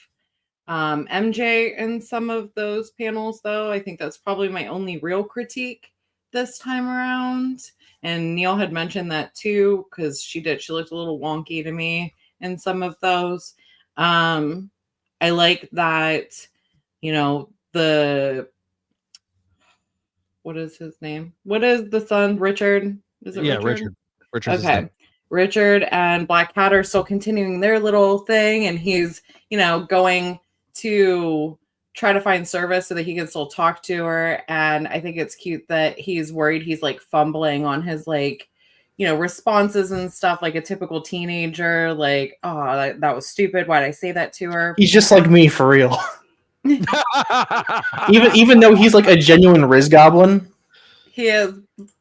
Speaker 4: MJ in some of those panels, though. I think that's probably my only real critique this time around. And Neil had mentioned that too, because she looked a little wonky to me in some of those. I like that, what is his name? What is the son? Richard? Is it Richard?
Speaker 1: Richard's
Speaker 4: okay. Richard and Black Cat are still continuing their little thing, and he's, going to try to find service so that he can still talk to her. And I think it's cute that he's worried he's like fumbling on his responses and stuff, like a typical teenager, like, oh, that was stupid. Why'd I say that to her?
Speaker 2: He's just like me for real. even though he's like a genuine Riz Goblin.
Speaker 4: He is.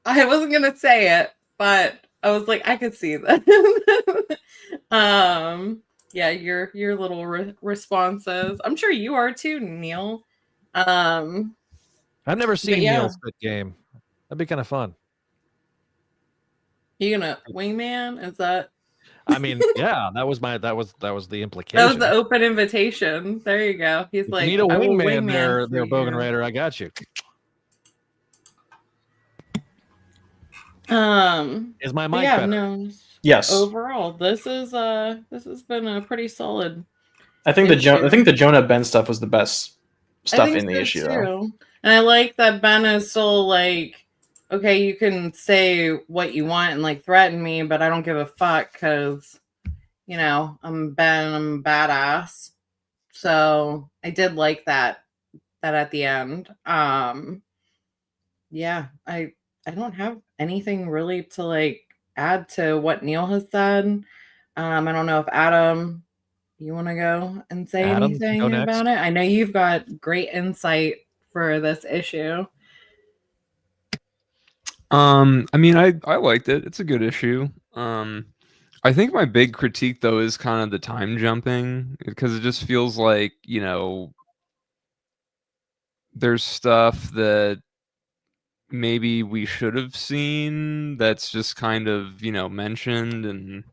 Speaker 4: I wasn't gonna say it, but I was like, I could see that. Yeah, your little responses. I'm sure you are too, Neil.
Speaker 1: I've never seen Neil's Spit Game. That'd be kind of fun.
Speaker 4: You gonna wingman? Is that?
Speaker 1: I mean, yeah, that was the implication.
Speaker 4: That was the open invitation. There you go. He's
Speaker 1: if
Speaker 4: like,
Speaker 1: you need a wingman
Speaker 4: there,
Speaker 1: Bogenrieder, I got you. Is my mic better?
Speaker 4: No.
Speaker 2: Yes.
Speaker 4: Overall, this has been a pretty solid.
Speaker 2: I think the Jonah Ben stuff was the best stuff in the issue, though.
Speaker 4: And I like that Ben is still like, okay, you can say what you want and like threaten me, but I don't give a fuck because, I'm Ben, I'm badass. So I did like that at the end. Yeah, I don't have anything really to like add to what Neil has said. I don't know if Adam, you want to go and say anything about it? I know you've got great insight for this issue.
Speaker 5: I mean, I liked it. It's a good issue. I think my big critique though is kind of the time jumping, because it just feels like, there's stuff that maybe we should have seen that's just kind of, mentioned, and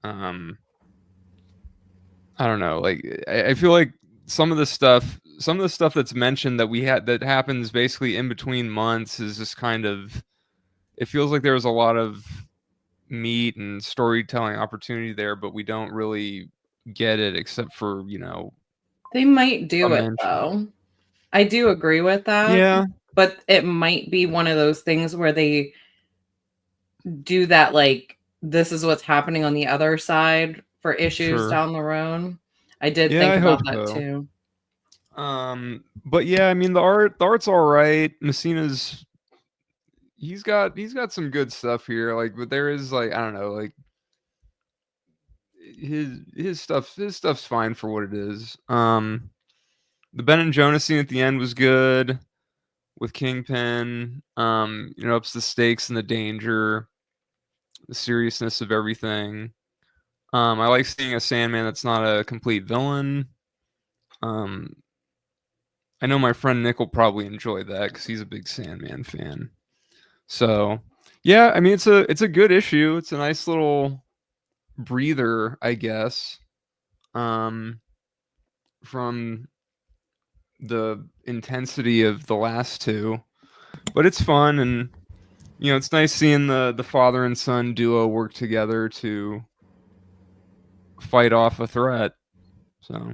Speaker 5: I don't know, like I feel like some of the stuff that's mentioned that happens basically in between months is just kind of, it feels like there was a lot of meat and storytelling opportunity there, but we don't really get it except for,
Speaker 4: they might do it though. I do agree with that.
Speaker 5: Yeah.
Speaker 4: But it might be one of those things where they do that, like, this is what's happening on the other side for issues down the road. I did think about that too.
Speaker 5: But yeah, I mean, the art's all right. Messina's he's got some good stuff here, like, but there is, like, I don't know, like, his stuff's fine for what it is. The Ben and Jonah scene at the end was good with Kingpin. Ups the stakes and the danger, the seriousness of everything. I like seeing a Sandman that's not a complete villain. I know my friend Nick will probably enjoy that because he's a big Sandman fan. So yeah, I mean, it's a good issue. It's a nice little breather, I guess, from the intensity of the last two, but it's fun, and it's nice seeing the father and son duo work together to fight off a threat. So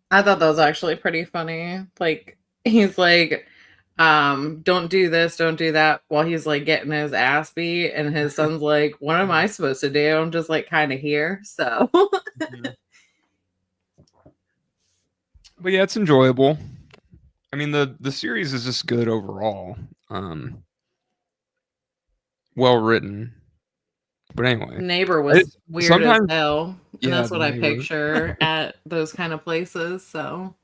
Speaker 4: I thought that was actually pretty funny. Like, he's like, don't do this, don't do that, while he's like getting his ass beat, and his son's like, what am I supposed to do? I'm just like kind of here. So
Speaker 5: But yeah, it's enjoyable. I mean, the series is just good overall. Well written. But anyway,
Speaker 4: Neighbor was weird as hell, and that's what I picture at those kind of places. So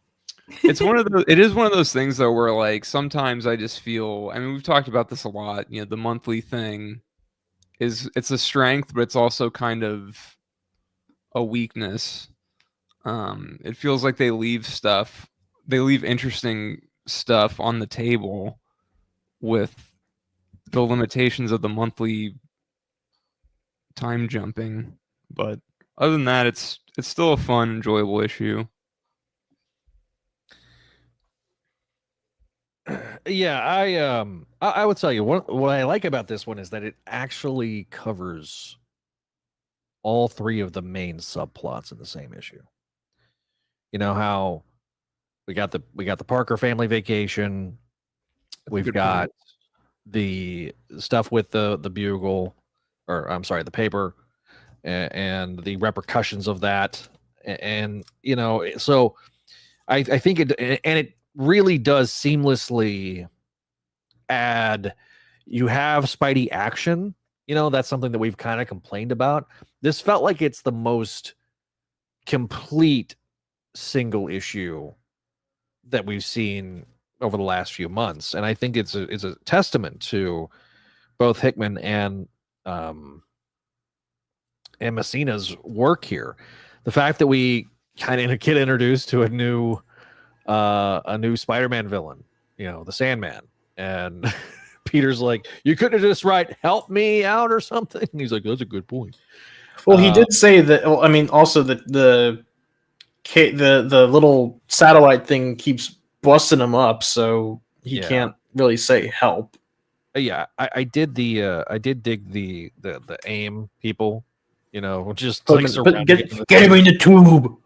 Speaker 4: it
Speaker 5: is one of those things though, where like sometimes I just feel, I mean, we've talked about this a lot, the monthly thing it's a strength, but it's also kind of a weakness. It feels like they leave interesting stuff on the table with the limitations of the monthly time jumping. But other than that, it's still a fun, enjoyable issue.
Speaker 1: Yeah, I would tell you what I like about this one is that it actually covers all three of the main subplots in the same issue. You know how we got the Parker family vacation, we've got the stuff with the bugle, or I'm sorry, the paper, and the repercussions of that, and you know, so I think it really does seamlessly add. You have Spidey action, you know, that's something that we've kind of complained about. This felt like it's the most complete single issue that we've seen over the last few months, and I think it's a testament to both Hickman and Messina's work here. The fact that we kind of get introduced to a new Spider-Man villain, you know, the Sandman, and Peter's like, "You couldn't just write help me out or something?" And he's like, "That's a good point."
Speaker 2: Well, he did say that. Well, I mean, also the little satellite thing keeps busting him up, so he can't really say help.
Speaker 1: Yeah, I did dig the AIM people, you know, just
Speaker 2: Get him in the tube.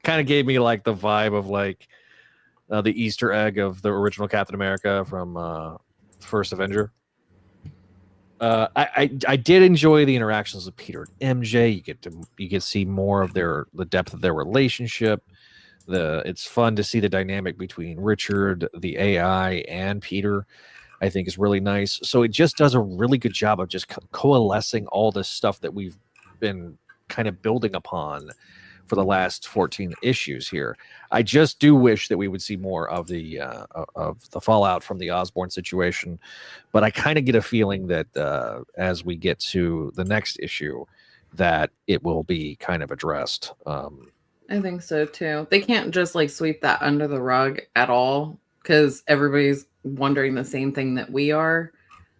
Speaker 1: Kind of gave me like the vibe of like the Easter egg of the original Captain America from First Avenger. I did enjoy the interactions with Peter and MJ. You get to see more of the depth of their relationship. It's fun to see the dynamic between Richard, the AI, and Peter. I think is really nice. So it just does a really good job of just coalescing all this stuff that we've been kind of building upon for the last 14 issues here. I just do wish that we would see more of the fallout from the Osborn situation, but I kind of get a feeling that as we get to the next issue, that it will be kind of addressed.
Speaker 4: I think so too. They can't just like sweep that under the rug at all, because everybody's wondering the same thing that we are.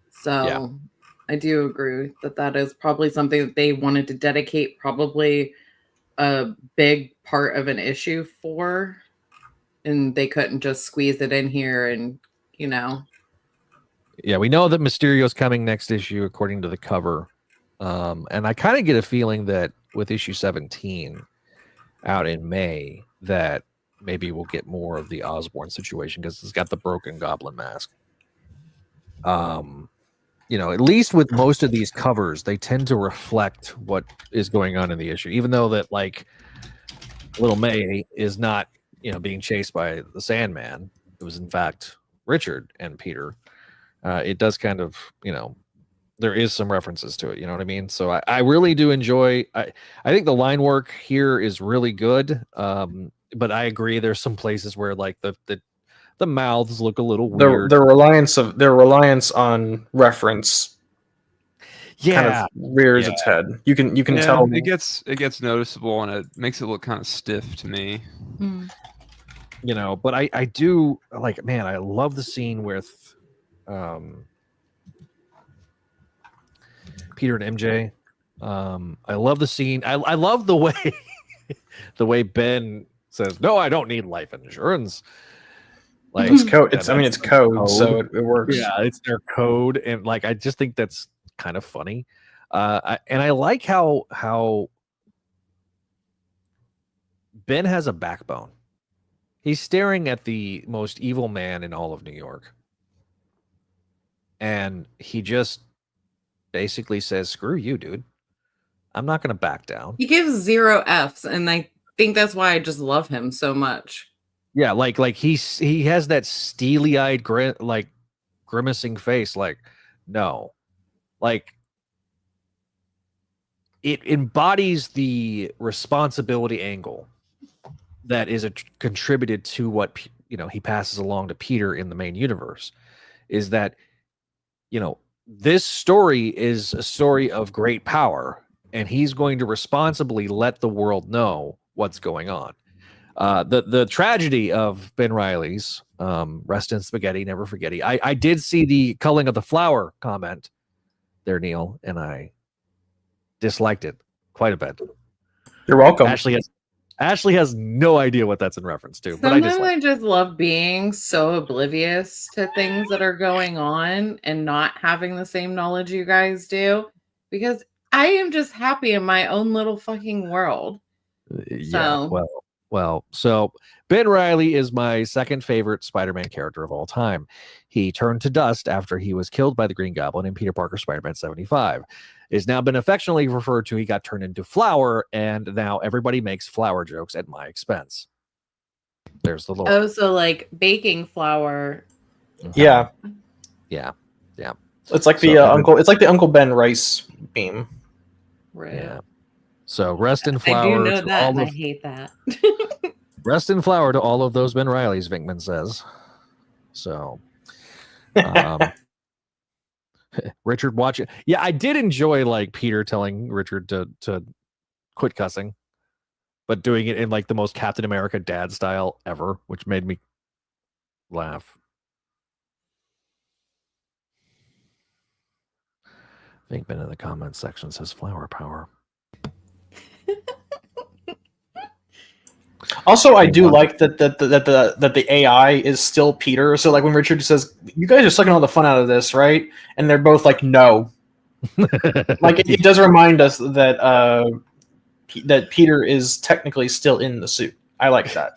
Speaker 4: So yeah. I do agree that is probably something that they wanted to dedicate probably a big part of an issue for, and they couldn't just squeeze it in here. And you know,
Speaker 1: yeah, we know that Mysterio's coming next issue according to the cover, and I kind of get a feeling that with issue 17 out in May that maybe we'll get more of the Osborn situation, because it's got the broken goblin mask. You know, at least with most of these covers, they tend to reflect what is going on in the issue, even though that like little May is not, you know, being chased by the Sandman. It was in fact Richard and Peter. It does kind of, you know, there is some references to it, you know what I mean? So I really do enjoy, I think the line work here is really good. But I agree, there's some places where like the mouths look a little weird.
Speaker 2: Their reliance on reference kind of rears its head. You can tell
Speaker 5: it gets noticeable, and it makes it look kind of stiff to me.
Speaker 1: You know, but I do like, man, I love the scene with Peter and MJ. I love the scene. I love the way the way Ben says, "No, I don't need life insurance." Like
Speaker 2: it's code. It's code, so it works.
Speaker 1: Yeah, it's their code, and like I just think that's kind of funny. And I like how Ben has a backbone. He's staring at the most evil man in all of New York, and he just basically says, "Screw you, dude. I'm not going to back down."
Speaker 4: He gives 0 Fs, and I think that's why I just love him so much.
Speaker 1: Yeah, like he has that steely-eyed grimacing face, like, no. Like it embodies the responsibility angle that is contributed to what, you know, he passes along to Peter in the main universe, is that, you know, this story is a story of great power, and he's going to responsibly let the world know what's going on. The tragedy of Ben Reilly's rest in spaghetti, never forget. I did see the culling of the flower comment there, Neil, and I disliked it quite a bit.
Speaker 2: You're welcome.
Speaker 1: Ashley has no idea what that's in reference to, but
Speaker 4: Sometimes
Speaker 1: I
Speaker 4: just love being so oblivious to things that are going on and not having the same knowledge you guys do, because I am just happy in my own little fucking world.
Speaker 1: Yeah,
Speaker 4: So.
Speaker 1: well, so Ben Reilly is my second favorite Spider-Man character of all time. He turned to dust after he was killed by the Green Goblin in Peter Parker Spider-Man 75. It's now been affectionately referred to, he got turned into flour, and now everybody makes flour jokes at my expense. There's the Lord.
Speaker 4: Oh, so like baking flour.
Speaker 2: Yeah.
Speaker 1: Yeah.
Speaker 2: It's like
Speaker 1: So
Speaker 2: the Uncle. It's like the Uncle Ben rice beam.
Speaker 4: Right.
Speaker 1: Yeah. So rest in
Speaker 4: I
Speaker 1: flour.
Speaker 4: do know
Speaker 1: to
Speaker 4: that,
Speaker 1: all
Speaker 4: and I
Speaker 1: of-
Speaker 4: hate that.
Speaker 1: Rest in flour to all of those Ben Reillys, Vinkman says. So, Richard watching. Yeah, I did enjoy like Peter telling Richard to quit cussing, but doing it in like the most Captain America dad style ever, which made me laugh. Vinkman in the comments section says flower power.
Speaker 2: Also, I do like that the AI is still Peter. So like when Richard says, "You guys are sucking all the fun out of this, right?" and they're both like, "No." Like it does remind us that that Peter is technically still in the suit. I like that.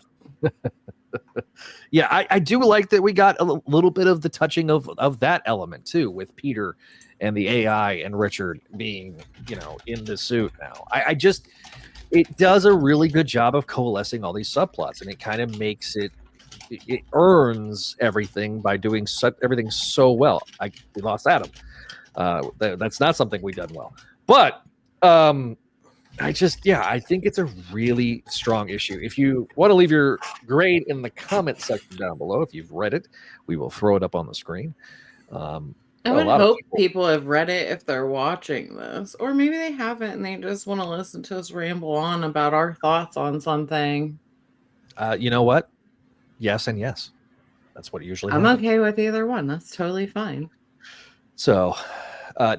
Speaker 1: Yeah, I do like that we got a little bit of the touching of that element too, with Peter and the AI and Richard being, in the suit now. I just, it does a really good job of coalescing all these subplots, and it kind of makes it earns everything by doing everything so well. We lost Adam. That's not something we've done well, but I think it's a really strong issue. If you want to leave your grade in the comment section down below, if you've read it, we will throw it up on the screen.
Speaker 4: I would hope people have read it if they're watching this, or maybe they haven't and they just want to listen to us ramble on about our thoughts on something.
Speaker 1: You know what? Yes and yes. That's what it usually
Speaker 4: I'm
Speaker 1: happens.
Speaker 4: okay with either one. That's totally fine.
Speaker 1: So,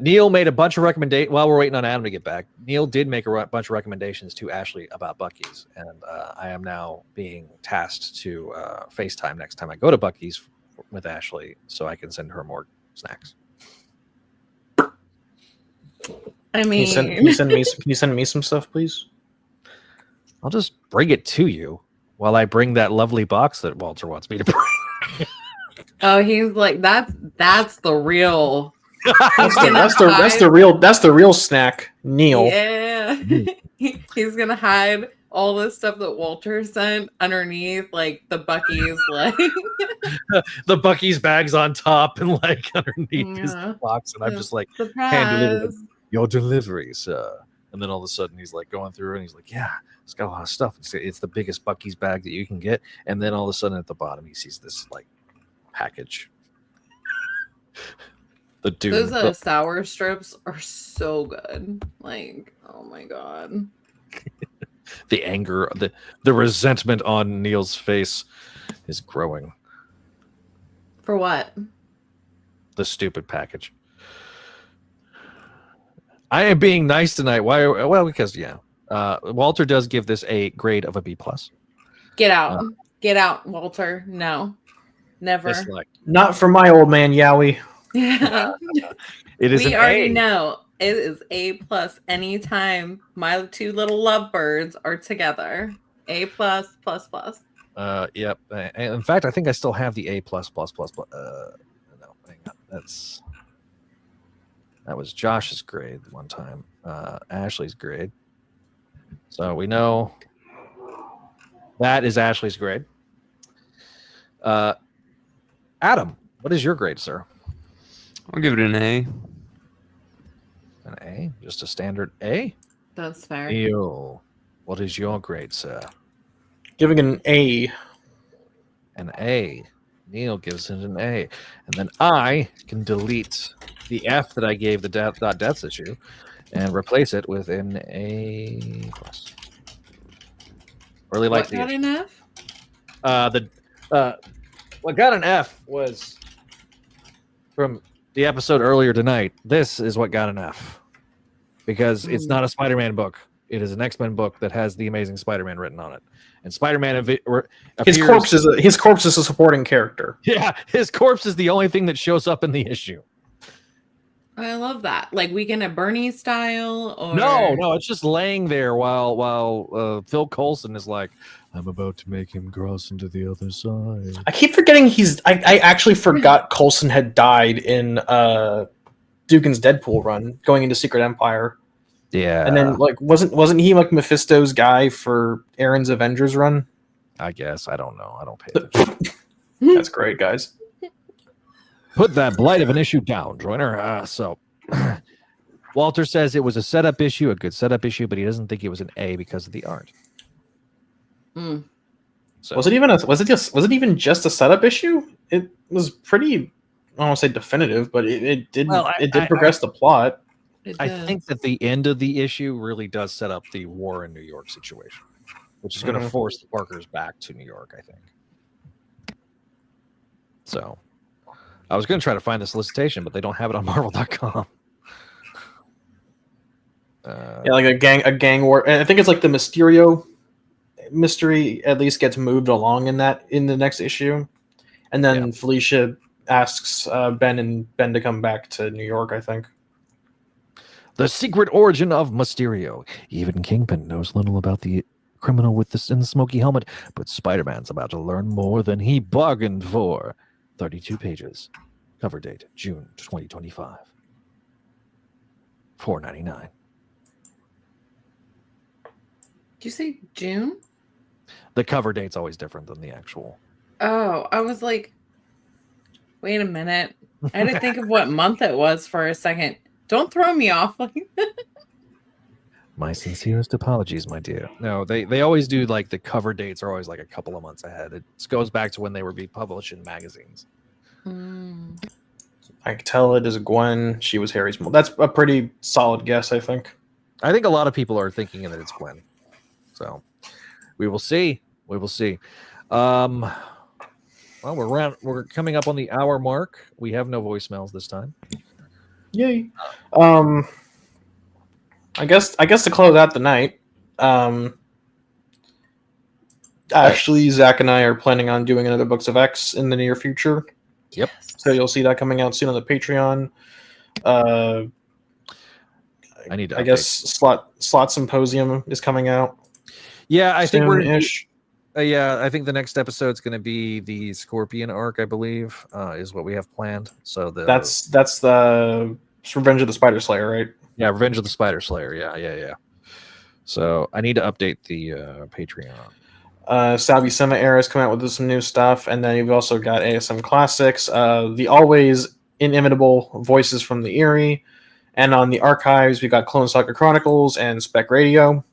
Speaker 1: Neil made a bunch of recommendations. While we're waiting on Adam to get back, Neil did make a bunch of recommendations to Ashley about Buc-ee's, and I am now being tasked to FaceTime next time I go to Buc-ee's with Ashley, so I can send her more snacks.
Speaker 4: I mean,
Speaker 2: Can you send me some stuff, please?
Speaker 1: I'll just bring it to you while I bring that lovely box that Walter wants me to bring.
Speaker 4: oh, he's like that's the real.
Speaker 2: That's the real snack, Neil.
Speaker 4: Yeah, he's gonna hide all this stuff that Walter sent underneath, like the Buc-ee's, like
Speaker 1: the Buc-ee's bags on top and like underneath his box, and I'm just like, hand delivered your delivery, sir. And then all of a sudden he's like going through and he's like, yeah, it's got a lot of stuff. It's the biggest Buc-ee's bag that you can get. And then all of a sudden at the bottom he sees this like package. The dude.
Speaker 4: Those sour strips are so good. Like, oh my god.
Speaker 1: The anger, the resentment on Neil's face is growing.
Speaker 4: For what?
Speaker 1: The stupid package. I am being nice tonight. Why? Well, because Walter does give this a grade of a B+.
Speaker 4: Get out. Get out, Walter. No. Never.
Speaker 1: Disliked.
Speaker 2: Not for my old man Yowie.
Speaker 1: It is.
Speaker 4: We already know it is A+ anytime my two little lovebirds are together. A++++.
Speaker 1: Yep. In fact, I think I still have the A++++. No, hang on. That was Josh's grade one time. Ashley's grade. So we know that is Ashley's grade. Adam, what is your grade, sir?
Speaker 5: I'll give it an A.
Speaker 1: An A? Just a standard A?
Speaker 4: That's fair.
Speaker 1: Neil, what is your grade, sir?
Speaker 2: Giving an A.
Speaker 1: An A. Neil gives it an A. And then I can delete the F that I gave the deaths issue and replace it with an A+. Really like
Speaker 4: what got an F?
Speaker 1: What got an F was from the episode earlier tonight. This is what got an F because it's not a Spider-Man book. It is an X-Men book that has the Amazing Spider-Man written on it, and Spider-Man
Speaker 2: His corpse is a supporting character.
Speaker 1: Yeah, his corpse is the only thing that shows up in the issue.
Speaker 4: I love that. Like Weekend at Bernie's style, or
Speaker 1: No, it's just laying there while Phil Coulson is like, I'm about to make him cross into the other side.
Speaker 2: I keep forgetting I actually forgot Coulson had died in Dugan's Deadpool run, going into Secret Empire.
Speaker 1: Yeah,
Speaker 2: and then like wasn't he like Mephisto's guy for Aaron's Avengers run?
Speaker 1: I guess I don't know. I don't pay attention.
Speaker 2: That's great, guys.
Speaker 1: Put that blight of an issue down, Joiner. So Walter says it was a setup issue, a good setup issue, but he doesn't think it was an A because of the art. So, was it even just a setup issue? It was pretty, I don't want to say definitive, but it did progress the plot. I think that the end of the issue really does set up the war in New York situation, which is going to force the Parkers back to New York, I think. So I was going to try to find the solicitation, but they don't have it on Marvel.com.
Speaker 2: Yeah, like a gang war. And I think it's like the Mysterio mystery at least gets moved along in the next issue, and then Felicia asks Ben to come back to New York, I think.
Speaker 1: The secret origin of Mysterio. Even Kingpin knows little about the criminal with the smoky helmet, but Spider-Man's about to learn more than he bargained for. 32 pages. Cover date, June 2025. $4.99.
Speaker 4: Did you say June?
Speaker 1: The cover date's always different than the actual.
Speaker 4: Oh, I was like, wait a minute. I had to think of what month it was for a second. Don't throw me off.
Speaker 1: My sincerest apologies, my dear. No, they always do, like, the cover dates are always like a couple of months ahead. It goes back to when they were being published in magazines.
Speaker 2: I can tell it is Gwen. She was Harry's mom. That's a pretty solid guess, I think.
Speaker 1: I think a lot of people are thinking that it's Gwen. So we will see. We will see. Well, we're coming up on the hour mark. We have no voicemails this time.
Speaker 2: Yay. I guess to close out the night, actually Zach and I are planning on doing another Books of X in the near future.
Speaker 1: Yep.
Speaker 2: So you'll see that coming out soon on the Patreon.
Speaker 1: I
Speaker 2: guess Slot Symposium is coming out.
Speaker 1: Yeah, I think
Speaker 2: soon-ish.
Speaker 1: I think the next episode's going to be the Scorpion arc, I believe, is what we have planned. So
Speaker 2: that's the Revenge of the Spider Slayer, right?
Speaker 1: Yeah, Revenge of the Spider Slayer. Yeah. So I need to update the Patreon.
Speaker 2: Salvi Sema Era has come out with some new stuff, and then you've also got ASM Classics, the always inimitable Voices from the Eyrie, and on the archives we've got Clone Saga Chronicles and Spec Radio.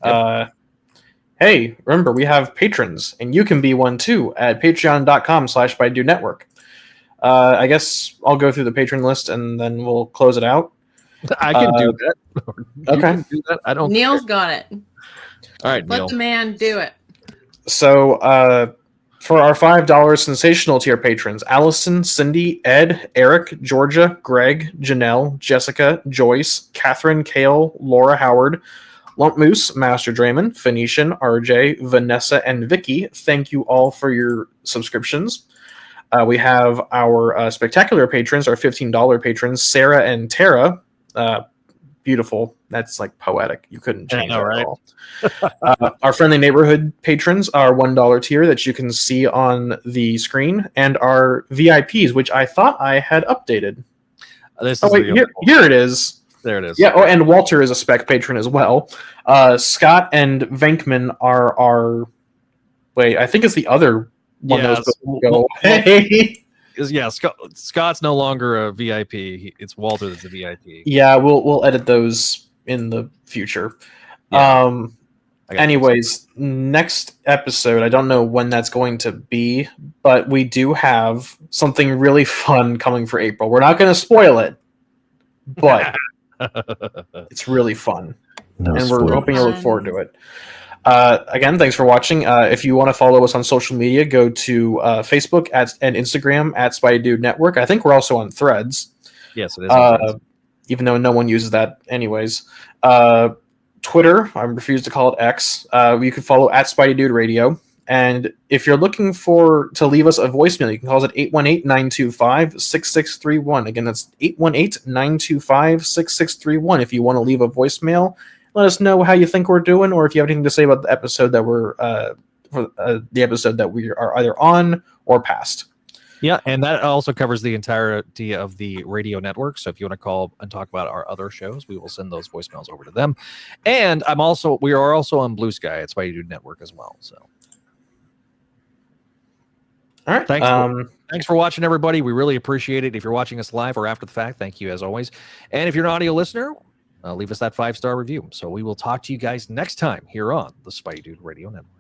Speaker 2: Yep. Hey, remember we have patrons, and you can be one too at patreon.com/Spideydude Network. I guess I'll go through the patron list and then we'll close it out.
Speaker 1: I can do that.
Speaker 2: Okay.
Speaker 1: Can do that. I don't.
Speaker 4: Neil's got it.
Speaker 1: All right,
Speaker 4: Let
Speaker 1: Neil.
Speaker 4: the man do it.
Speaker 2: So, for our $5 sensational tier patrons, Allison, Cindy, Ed, Eric, Georgia, Greg, Janelle, Jessica, Joyce, Catherine, Kale, Laura Howard, Lump Moose, Master Draymond, Phoenician, RJ, Vanessa, and Vicky, thank you all for your subscriptions. We have our spectacular patrons, our $15 patrons, Sarah and Tara. Beautiful. That's like poetic. You couldn't change that at all. Our friendly neighborhood patrons, our $1 tier that you can see on the screen, and our VIPs, which I thought I had updated. Here it is.
Speaker 1: There it is.
Speaker 2: Yeah. Oh, and Walter is a spec patron as well. Scott and Venkman are our. Wait, I think it's the other one.
Speaker 1: Yeah, Scott's no longer a VIP. It's Walter that's a VIP.
Speaker 2: Yeah, we'll edit those in the future.
Speaker 1: Yeah.
Speaker 2: Anyways, next episode, I don't know when that's going to be, but we do have something really fun coming for April. We're not going to spoil it, but it's really fun. And we're hoping you'll look forward to it. Again, thanks for watching. If you want to follow us on social media, go to Facebook and Instagram at Spideydude Network. I think we're also on Threads.
Speaker 1: Yes, it is.
Speaker 2: Even though no one uses that anyways. Twitter. I refuse to call it X. You can follow at Spideydude Radio. And if you're looking to leave us a voicemail, you can call us at 818-925-6631. Again, that's 818-925-6631. If you want to leave a voicemail, let us know how you think we're doing, or if you have anything to say about the episode that we are either on or past.
Speaker 1: Yeah, and that also covers the entirety of the radio network. So if you want to call and talk about our other shows, we will send those voicemails over to them. And we are also on Blue Sky at Spideydude Network as well. So,
Speaker 2: all right,
Speaker 1: thanks for watching, everybody. We really appreciate it. If you're watching us live or after the fact, thank you as always. And if you're an audio listener, leave us that 5-star review. So we will talk to you guys next time here on the Spideydude Radio Network.